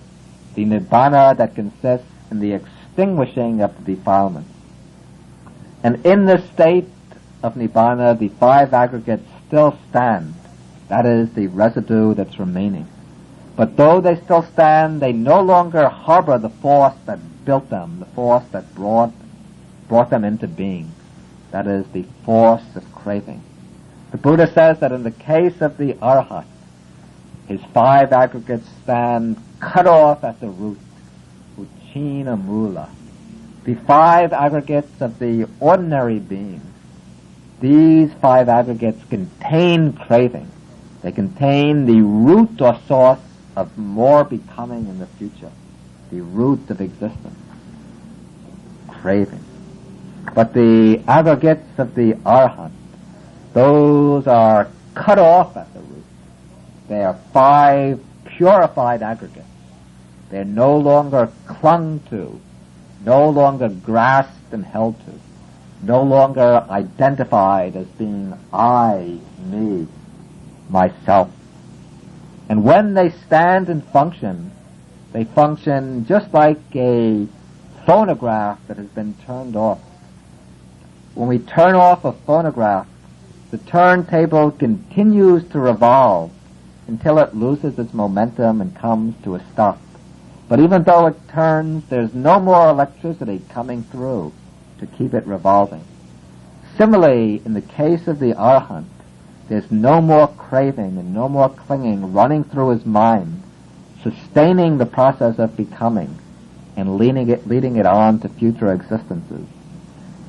the Nibbana that consists in the extinguishing of the defilements. And in this state of Nibbana, the 5 aggregates still stand. That is the residue that's remaining. But though they still stand, they no longer harbor the force that built them, the force that brought them into being. That is the force of craving. The Buddha says that in the case of the Arhat, his 5 aggregates stand cut off at the root, uchina mula. the 5 aggregates of the ordinary being, these 5 aggregates contain craving. They contain the root or source of more becoming in the future, the root of existence, craving. But the aggregates of the Arhat, those are cut off at the root. They are 5 purified aggregates. They're no longer clung to, no longer grasped and held to, no longer identified as being I, me, myself. And when they stand and function, they function just like a phonograph that has been turned off. When we turn off a phonograph, the turntable continues to revolve until it loses its momentum and comes to a stop. But even though it turns, there's no more electricity coming through to keep it revolving. Similarly, in the case of the Arhat, there's no more craving and no more clinging running through his mind, sustaining the process of becoming and leading it on to future existences.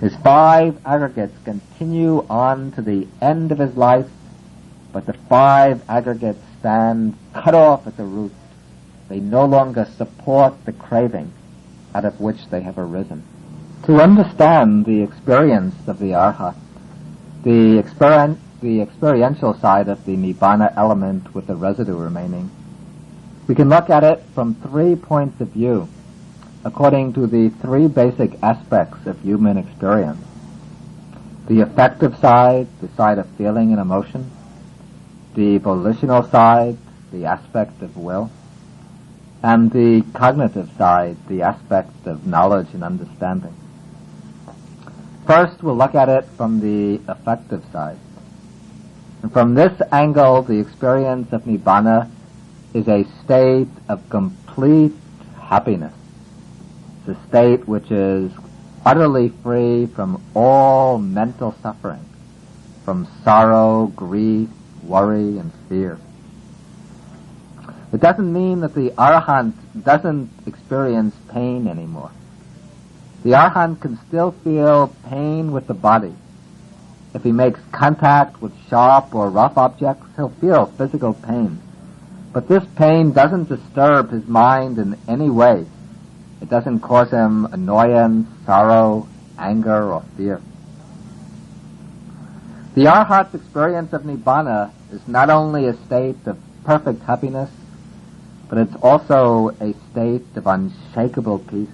His 5 aggregates continue on to the end of his life, but the 5 aggregates stand cut off at the root. They no longer support the craving out of which they have arisen. To understand the experience of the Arhat, the experiential side of the Nibbana element with the residue remaining, we can look at it from 3 points of view, according to the 3 basic aspects of human experience. The affective side, the side of feeling and emotion, the volitional side, the aspect of will, and the cognitive side, the aspect of knowledge and understanding. First, we'll look at it from the affective side. And from this angle, the experience of Nibbana is a state of complete happiness. It's a state which is utterly free from all mental suffering, from sorrow, grief, worry, and fear. It doesn't mean that the Arhat doesn't experience pain anymore. The Arhat can still feel pain with the body. If he makes contact with sharp or rough objects, he'll feel physical pain. But this pain doesn't disturb his mind in any way. It doesn't cause him annoyance, sorrow, anger, or fear. The Arhat's experience of Nibbana is not only a state of perfect happiness, but it's also a state of unshakable peace.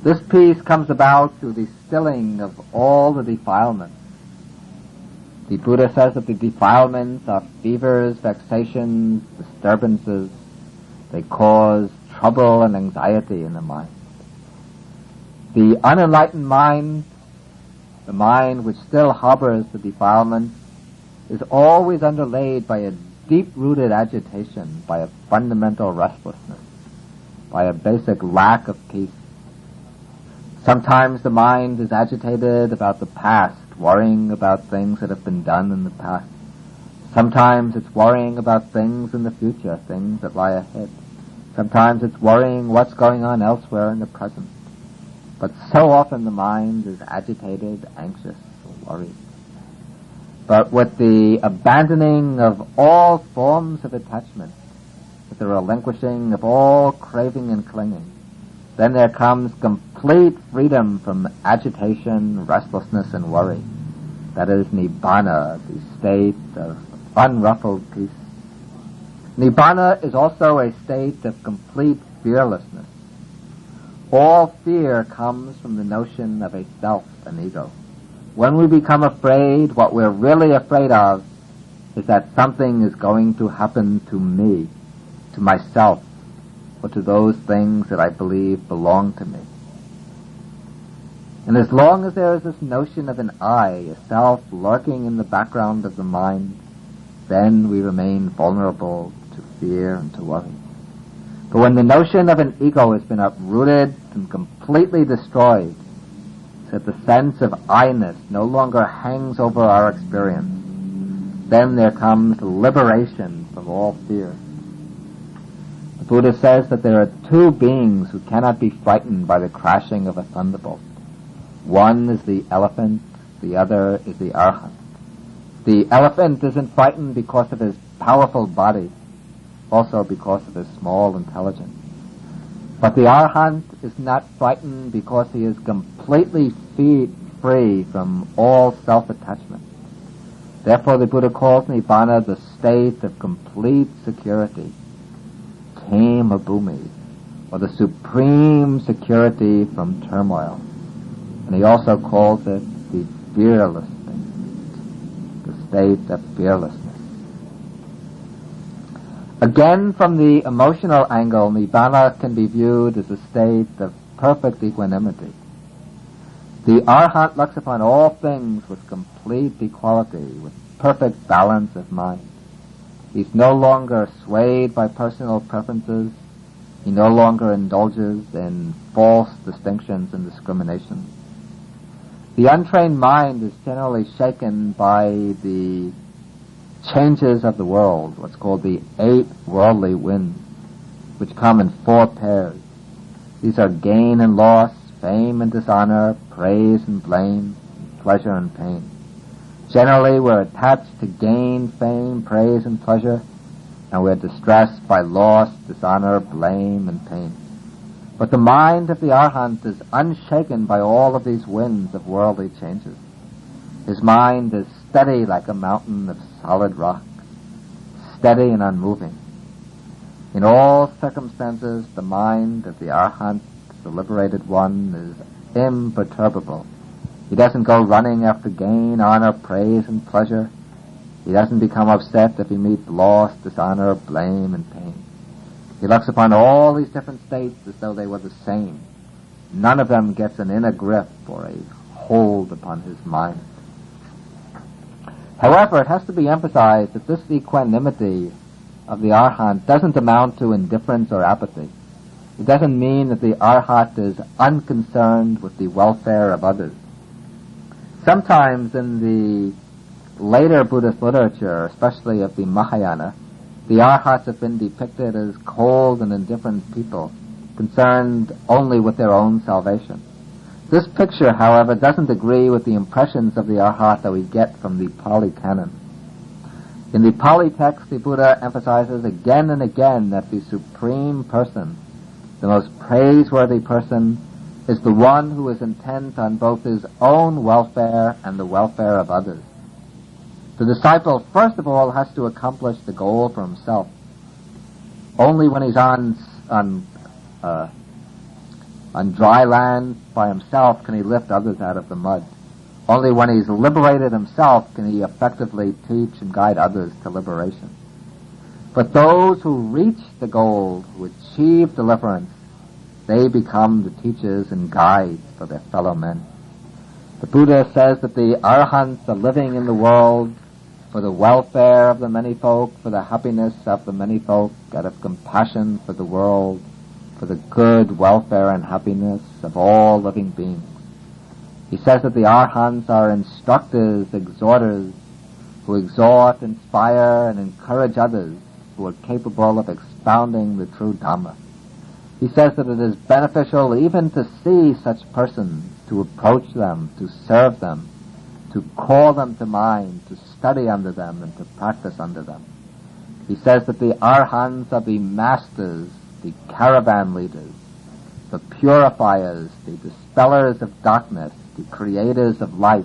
This peace comes about through the stilling of all the defilements. The Buddha says that the defilements are fevers, vexations, disturbances. They cause trouble and anxiety in the mind. The unenlightened mind, the mind which still harbors the defilements, is always underlaid by a deep-rooted agitation, by a fundamental restlessness, by a basic lack of peace. Sometimes the mind is agitated about the past, worrying about things that have been done in the past. Sometimes it's worrying about things in the future, things that lie ahead. Sometimes it's worrying what's going on elsewhere in the present. But so often the mind is agitated, anxious, or worried. But with the abandoning of all forms of attachment, with the relinquishing of all craving and clinging, then there comes complete freedom from agitation, restlessness, and worry. That is Nibbana, the state of unruffled peace. Nibbana is also a state of complete fearlessness. All fear comes from the notion of a self, an ego. When we become afraid, what we're really afraid of is that something is going to happen to me, to myself, or to those things that I believe belong to me. And as long as there is this notion of an I, a self, lurking in the background of the mind, then we remain vulnerable to fear and to worry. But when the notion of an ego has been uprooted and completely destroyed, so that the sense of I-ness no longer hangs over our experience, then there comes liberation from all fear. But Buddha says that there are two beings who cannot be frightened by the crashing of a thunderbolt. One is the elephant, the other is the arhat. The elephant isn't frightened because of his powerful body, also because of his small intelligence. But the arhat is not frightened because he is completely free from all self-attachment. Therefore the Buddha calls Nibbana the state of complete security, Kema Bhumi, or the supreme security from turmoil. And he also calls it the fearless state, the state of fearlessness. Again, from the emotional angle, Nibbana can be viewed as a state of perfect equanimity. The arhat looks upon all things with complete equality, with perfect balance of mind. He's no longer swayed by personal preferences. He no longer indulges in false distinctions and discriminations. The untrained mind is generally shaken by the changes of the world, what's called the 8 worldly winds, which come in 4 pairs. These are gain and loss, fame and dishonor, praise and blame, pleasure and pain. Generally, we're attached to gain, fame, praise, and pleasure, and we're distressed by loss, dishonor, blame, and pain. But the mind of the arhat is unshaken by all of these winds of worldly changes. His mind is steady like a mountain of solid rock, steady and unmoving. In all circumstances, the mind of the arhat, the liberated one, is imperturbable. He doesn't go running after gain, honor, praise, and pleasure. He doesn't become upset if he meets loss, dishonor, blame, and pain. He looks upon all these different states as though they were the same. None of them gets an inner grip or a hold upon his mind. However, it has to be emphasized that this equanimity of the arhat doesn't amount to indifference or apathy. It doesn't mean that the arhat is unconcerned with the welfare of others. Sometimes in the later Buddhist literature, especially of the Mahayana, the arhats have been depicted as cold and indifferent people, concerned only with their own salvation. This picture, however, doesn't agree with the impressions of the arhat that we get from the Pali Canon. In the Pali text, the Buddha emphasizes again and again that the supreme person, the most praiseworthy person, is the one who is intent on both his own welfare and the welfare of others. The disciple, first of all, has to accomplish the goal for himself. Only when he's on dry land by himself can he lift others out of the mud. Only when he's liberated himself can he effectively teach and guide others to liberation. But those who reach the goal, who achieve deliverance, they become the teachers and guides for their fellow men. The Buddha says that the arhats are living in the world for the welfare of the many folk, for the happiness of the many folk, out of compassion for the world, for the good welfare and happiness of all living beings. He says that the arhats are instructors, exhorters, who exhort, inspire, and encourage others who are capable of expounding the true Dhamma. He says that it is beneficial even to see such persons, to approach them, to serve them, to call them to mind, to study under them, and to practice under them. He says that the arhats are the masters, the caravan leaders, the purifiers, the dispellers of darkness, the creators of light,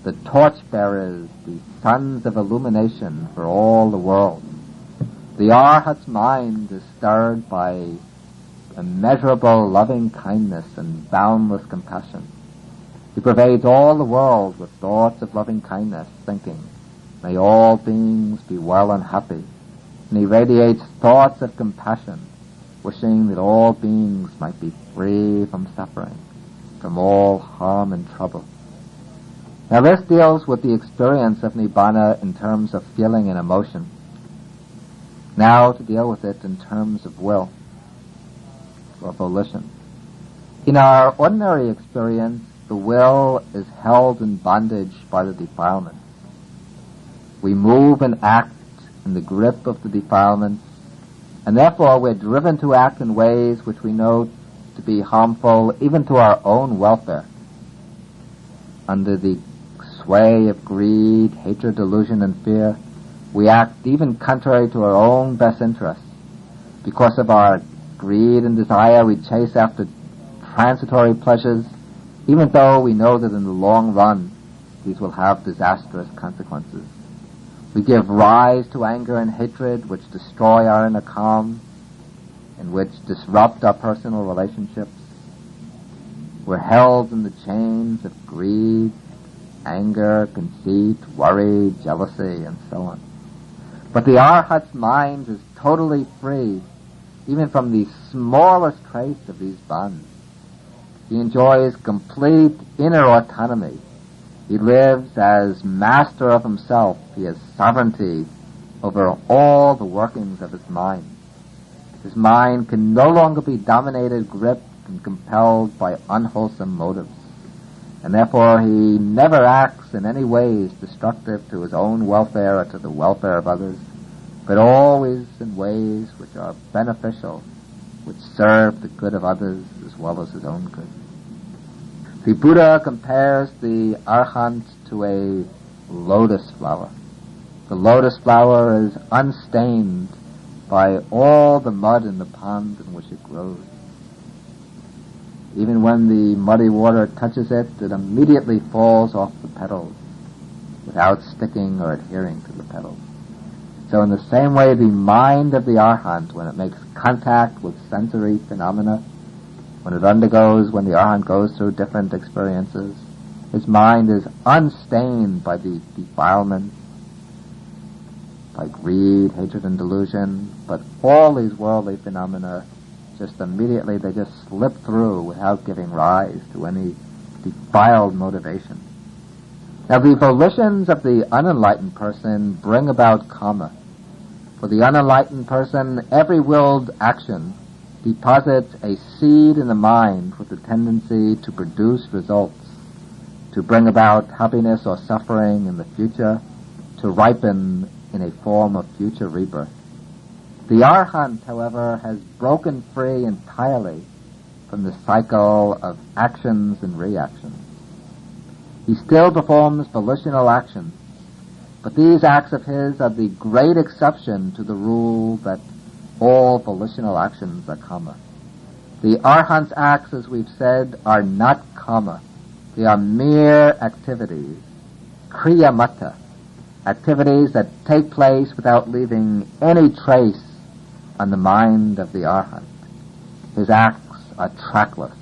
the torch-bearers, the sons of illumination for all the world. The arhat's mind is stirred by immeasurable loving kindness and boundless compassion. He pervades all the world with thoughts of loving kindness, thinking, may all beings be well and happy. And he radiates thoughts of compassion, wishing that all beings might be free from suffering, from all harm and trouble. Now this deals with the experience of Nibbana in terms of feeling and emotion. Now to deal with it in terms of will or volition. In our ordinary experience, the will is held in bondage by the defilements. We move and act in the grip of the defilements, And therefore we're driven to act in ways which we know to be harmful even to our own welfare. Under the sway of greed, hatred, delusion, and fear, we act even contrary to our own best interests. Because of our greed and desire, we chase after transitory pleasures, even though we know that in the long run these will have disastrous consequences. We give rise to anger and hatred which destroy our inner calm and which disrupt our personal relationships. We're held in the chains of greed, anger, conceit, worry, jealousy, and so on. But the Arhat's mind is totally free even from the smallest trace of these bonds. He enjoys complete inner autonomy. He lives as master of himself. He has sovereignty over all the workings of his mind. His mind can no longer be dominated, gripped, and compelled by unwholesome motives. And therefore he never acts in any ways destructive to his own welfare or to the welfare of others, but always in ways which are beneficial, which serve the good of others as well as his own good. The Buddha compares the Arhat to a lotus flower. The lotus flower is unstained by all the mud in the pond in which it grows. Even when the muddy water touches it, it immediately falls off the petals without sticking or adhering to the petals. So in the same way, the mind of the Arhat, when it makes contact with sensory phenomena, when the Arhat goes through different experiences, his mind is unstained by the defilement, by greed, hatred, and delusion, but all these worldly phenomena just immediately, they just slip through without giving rise to any defiled motivation. Now the volitions of the unenlightened person bring about karma. For the unenlightened person, every willed action deposits a seed in the mind with the tendency to produce results, to bring about happiness or suffering in the future, to ripen in a form of future rebirth. The Arhat, however, has broken free entirely from the cycle of actions and reactions. He still performs volitional actions, but these acts of his are the great exception to the rule that all volitional actions are karma. The Arhat's acts, as we've said, are not karma. They are mere activities, kriya mata, activities that take place without leaving any trace on the mind of the Arhat. His acts are trackless,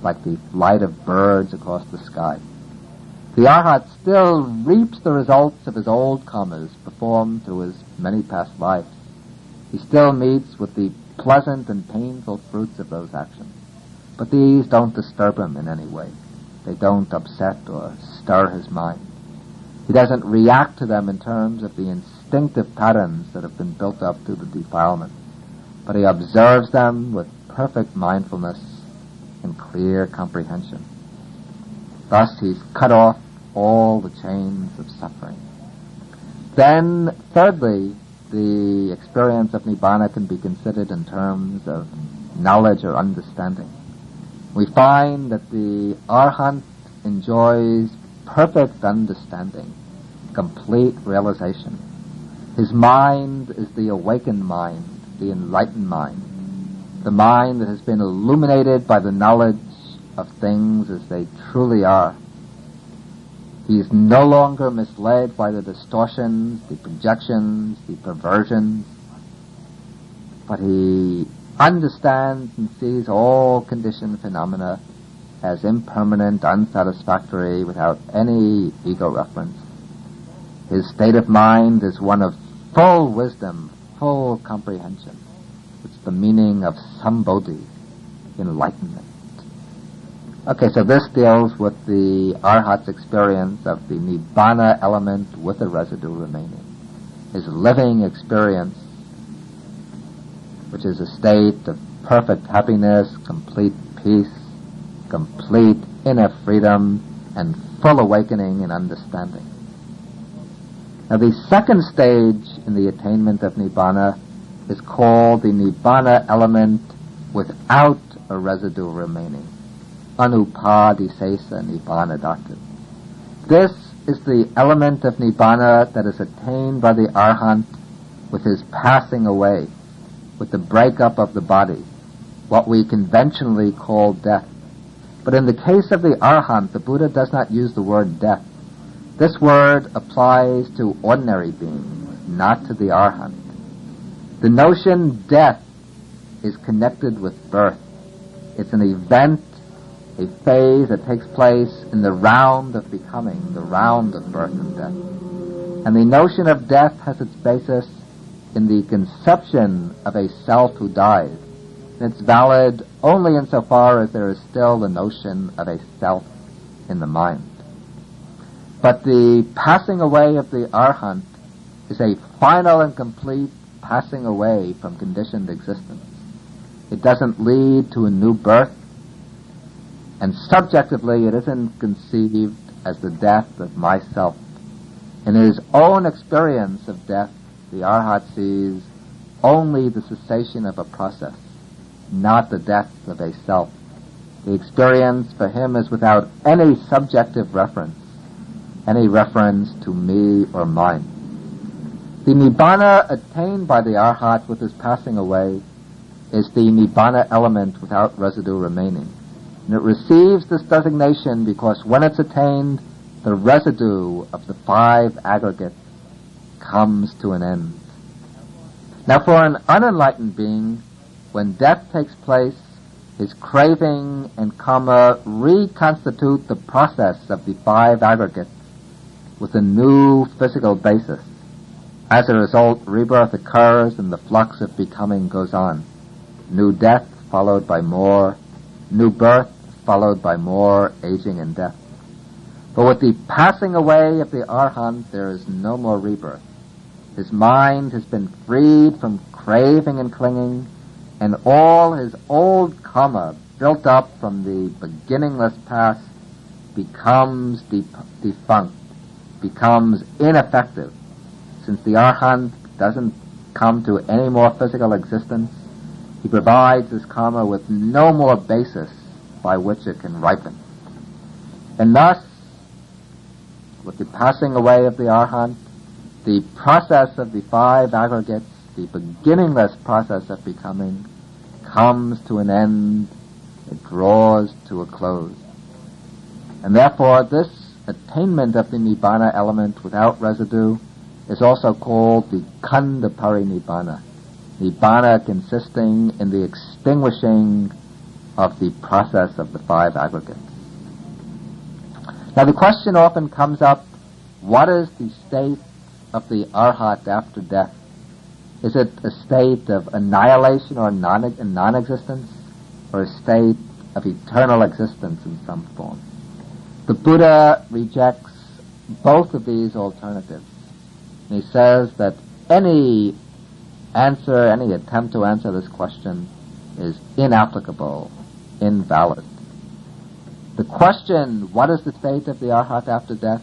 like the flight of birds across the sky. The Arhat still reaps the results of his old karmas performed through his many past lives. He still meets with the pleasant and painful fruits of those actions. But these don't disturb him in any way. They don't upset or stir his mind. He doesn't react to them in terms of the instinctive patterns that have been built up through the defilement, but he observes them with perfect mindfulness and clear comprehension. Thus he's cut off all the chains of suffering. Then, thirdly, the experience of Nibbana can be considered in terms of knowledge or understanding. We find that the Arhat enjoys perfect understanding, complete realization. His mind is the awakened mind, the enlightened mind, the mind that has been illuminated by the knowledge of things as they truly are. He is no longer misled by the distortions, the projections, the perversions, but he understands and sees all conditioned phenomena as impermanent, unsatisfactory, without any ego reference. His state of mind is one of full wisdom, full comprehension. It's the meaning of sambodhi, enlightenment. Okay, so this deals with the Arhat's experience of the Nibbana element with the residue remaining. His living experience, which is a state of perfect happiness, complete peace, complete inner freedom, and full awakening and understanding. Now the second stage in the attainment of Nibbana is called the Nibbana element without a residue remaining. Anupadisesa Nibbana Dhatu. This is the element of Nibbana that is attained by the Arhat with his passing away, with the breakup of the body, what we conventionally call death. But in the case of the Arhat, the Buddha does not use the word death. This word applies to ordinary beings, not to the Arhat. The notion death is connected with birth. It's an event, a phase that takes place in the round of becoming, the round of birth and death. And the notion of death has its basis in the conception of a self who dies. And it's valid only insofar as there is still the notion of a self in the mind. But the passing away of the Arhat is a final and complete passing away from conditioned existence. It doesn't lead to a new birth, and subjectively it isn't conceived as the death of myself. In his own experience of death, the Arhat sees only the cessation of a process, not the death of a self. The experience for him is without any subjective reference, any reference to me or mine. The Nibbana attained by the Arhat with his passing away is the Nibbana element without residue remaining. And it receives this designation because when it's attained, the residue of the five aggregates comes to an end. Now for an unenlightened being, when death takes place, his craving and karma reconstitute the process of the five aggregates with a new physical basis. As a result, rebirth occurs and the flux of becoming goes on. New death followed by more, new birth followed by more aging and death. But with the passing away of the Arhat, there is no more rebirth. His mind has been freed from craving and clinging, and all his old karma built up from the beginningless past becomes defunct, becomes ineffective. Since the Arhat doesn't come to any more physical existence, he provides his karma with no more basis by which it can ripen. And thus, with the passing away of the Arhat, the process of the five aggregates, the beginningless process of becoming, comes to an end, it draws to a close. And therefore, this attainment of the Nibbana element without residue is also called the Khanda Parinibbana. Nibbana consisting in the extinguishing of the process of the five aggregates. Now the question often comes up, what is the state of the Arhat after death? Is it a state of annihilation or non-existence, or a state of eternal existence in some form? The Buddha rejects both of these alternatives. And he says that any attempt to answer this question is inapplicable, invalid. The question, what is the state of the Arhat after death,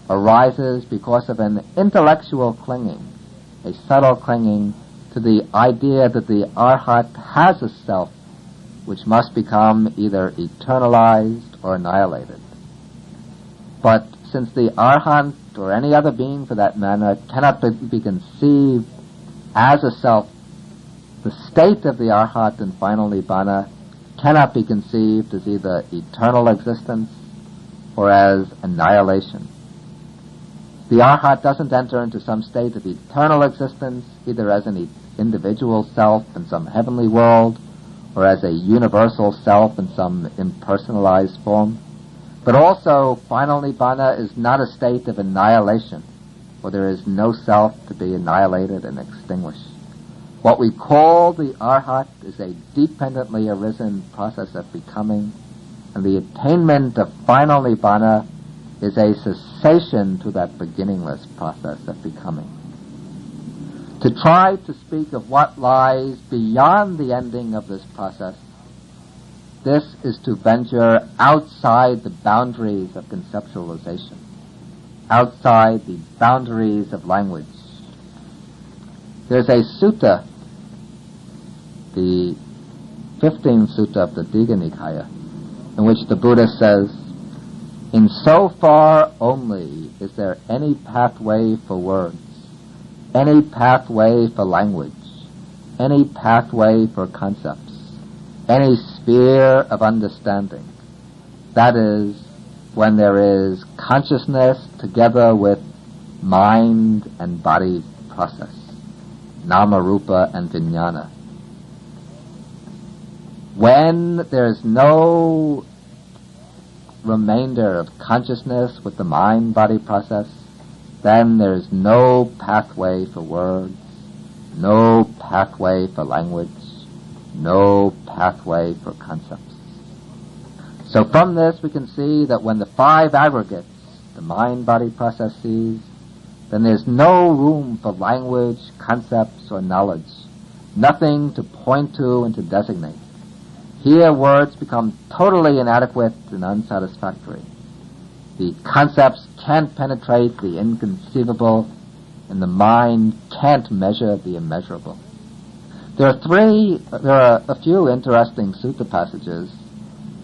arises because of an intellectual clinging, a subtle clinging to the idea that the Arhat has a self which must become either eternalized or annihilated. But since the Arhat, or any other being for that matter, cannot be conceived as a self, the state of the Arhat and final Nibbana cannot be conceived as either eternal existence or as annihilation. The Arhat doesn't enter into some state of eternal existence, either as an individual self in some heavenly world, or as a universal self in some impersonalized form. But also, final Nibbana is not a state of annihilation, for there is no self to be annihilated and extinguished. What we call the Arhat is a dependently arisen process of becoming, and the attainment of final Nibbana is a cessation to that beginningless process of becoming. To try to speak of what lies beyond the ending of this process, this is to venture outside the boundaries of conceptualization, outside the boundaries of language. There's a sutta the 15th sutta of the Digha Nikaya, in which the Buddha says, "In so far only is there any pathway for words, any pathway for language, any pathway for concepts, any sphere of understanding. That is, when there is consciousness together with mind and body process, nama, rupa, and vijnana. When there is no remainder of consciousness with the mind-body process, then there is no pathway for words, no pathway for language, no pathway for concepts." So from this we can see that when the five aggregates, the mind-body processes, then there's no room for language, concepts, or knowledge, nothing to point to and to designate. Here words become totally inadequate and unsatisfactory. The concepts can't penetrate the inconceivable, and the mind can't measure the immeasurable. There are a few interesting sutta passages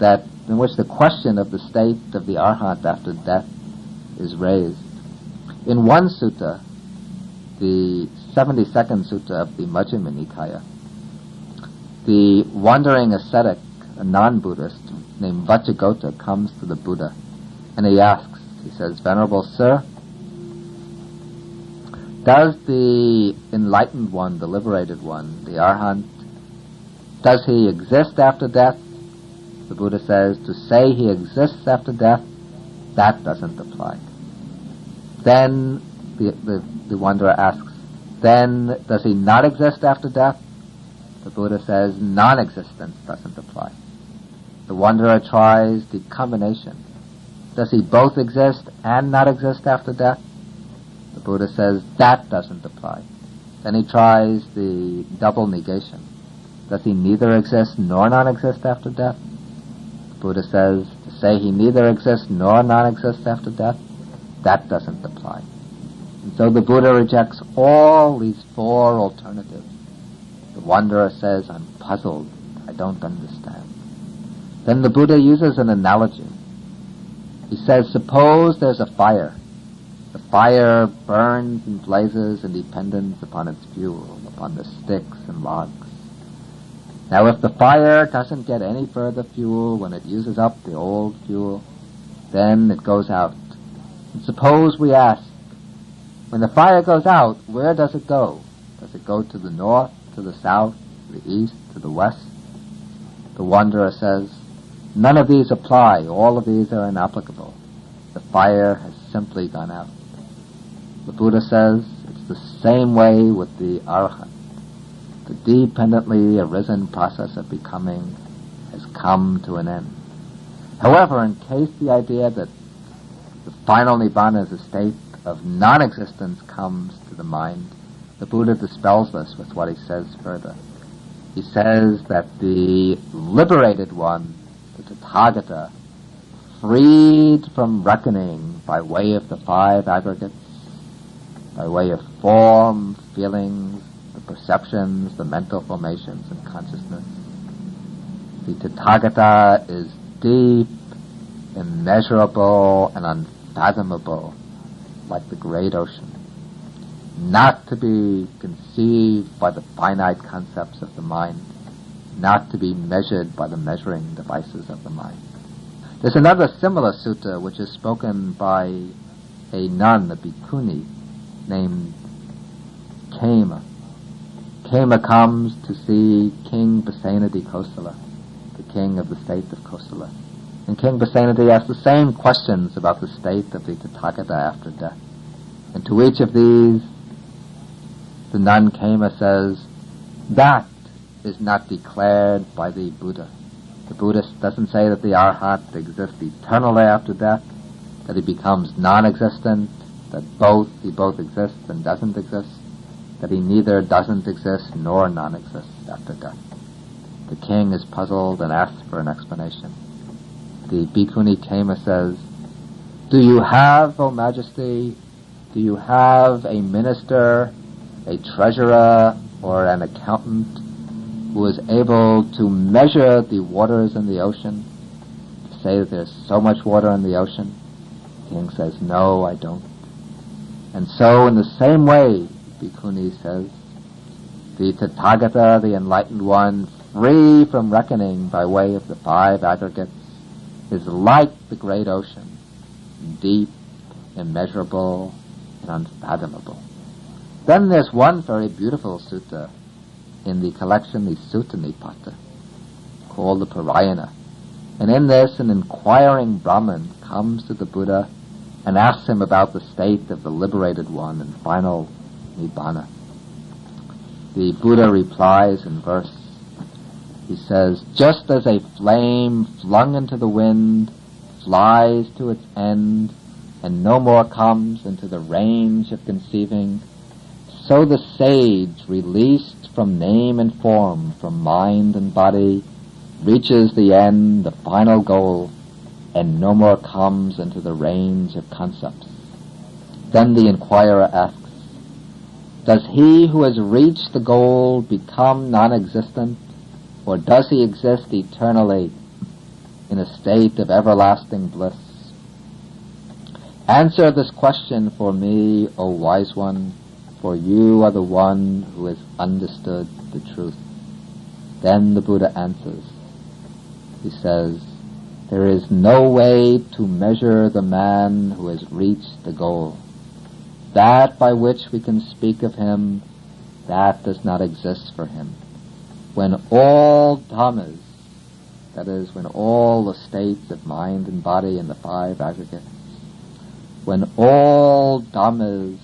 in which the question of the state of the Arhat after death is raised. In one sutta, the 72nd sutta of the Majjhima Nikaya, the wandering ascetic, a non-Buddhist named Vajjagota, comes to the Buddha and he says, "Venerable Sir, does the enlightened one, the liberated one, the Arhat, does he exist after death?" The Buddha says, "To say he exists after death, that doesn't apply." Then the wanderer asks, "Then does he not exist after death?" The Buddha says, "Non-existence doesn't apply." The wanderer tries the combination. Does he both exist and not exist after death? The Buddha says, "That doesn't apply." Then he tries the double negation. Does he neither exist nor non-exist after death? The Buddha says, to say he neither exists nor non-exists after death, that doesn't apply. And so the Buddha rejects all these four alternatives. The wanderer says, "I'm puzzled. I don't understand." Then the Buddha uses an analogy. He says, suppose there's a fire. The fire burns and blazes in dependence upon its fuel, upon the sticks and logs. Now if the fire doesn't get any further fuel when it uses up the old fuel, then it goes out. And suppose we ask, when the fire goes out, where does it go? Does it go to the north, to the south, to the east, to the west? The wanderer says, none of these apply. All of these are inapplicable. The fire has simply gone out. The Buddha says it's the same way with the Arhat. The dependently arisen process of becoming has come to an end. However, in case the idea that the final Nibbana is a state of non-existence comes to the mind, the Buddha dispels this with what he says further. He says that the liberated one, the Tathagata, freed from reckoning by way of the five aggregates, by way of form, feelings, the perceptions, the mental formations, and consciousness. The Tathagata is deep, immeasurable, and unfathomable, like the great ocean, not to be conceived by the finite concepts of the mind, not to be measured by the measuring devices of the mind. There's another similar sutta which is spoken by a nun, a bhikkhuni, named Khema. Khema comes to see King Pasenadi Kosala, the king of the state of Kosala. And King Pasenadi asks the same questions about the state of the Tathagata after death. And to each of these, the nun Khema says, that is not declared by the Buddha. The Buddha doesn't say that the Arhat exists eternally after death, that he becomes non-existent, that he both exists and doesn't exist, that he neither doesn't exist nor non-exists after death. The king is puzzled and asks for an explanation. The Bhikkhuni Khema says, do you have, O Majesty, do you have a minister, a treasurer, or an accountant who is able to measure the waters in the ocean, to say that there's so much water in the ocean? The king says, no, I don't. And so in the same way, Bhikkhuni says, the Tathagata, the Enlightened One, free from reckoning by way of the 5 aggregates, is like the great ocean, deep, immeasurable, and unfathomable. Then there's one very beautiful sutta in the collection, the Sutta Nipata, called the Parayana. And in this, an inquiring Brahmin comes to the Buddha and asks him about the state of the liberated one and final Nibbana. The Buddha replies in verse. He says, just as a flame flung into the wind flies to its end and no more comes into the range of conceiving, so the sage, released from name and form, from mind and body, reaches the end, the final goal, and no more comes into the range of concepts. Then the inquirer asks, does he who has reached the goal become non-existent, or does he exist eternally in a state of everlasting bliss? Answer this question for me, O wise one, for you are the one who has understood the truth. Then the Buddha answers. He says, there is no way to measure the man who has reached the goal. That by which we can speak of him, that does not exist for him. When all dhammas, that is, when all the states of mind and body and the 5 aggregates, when all dhammas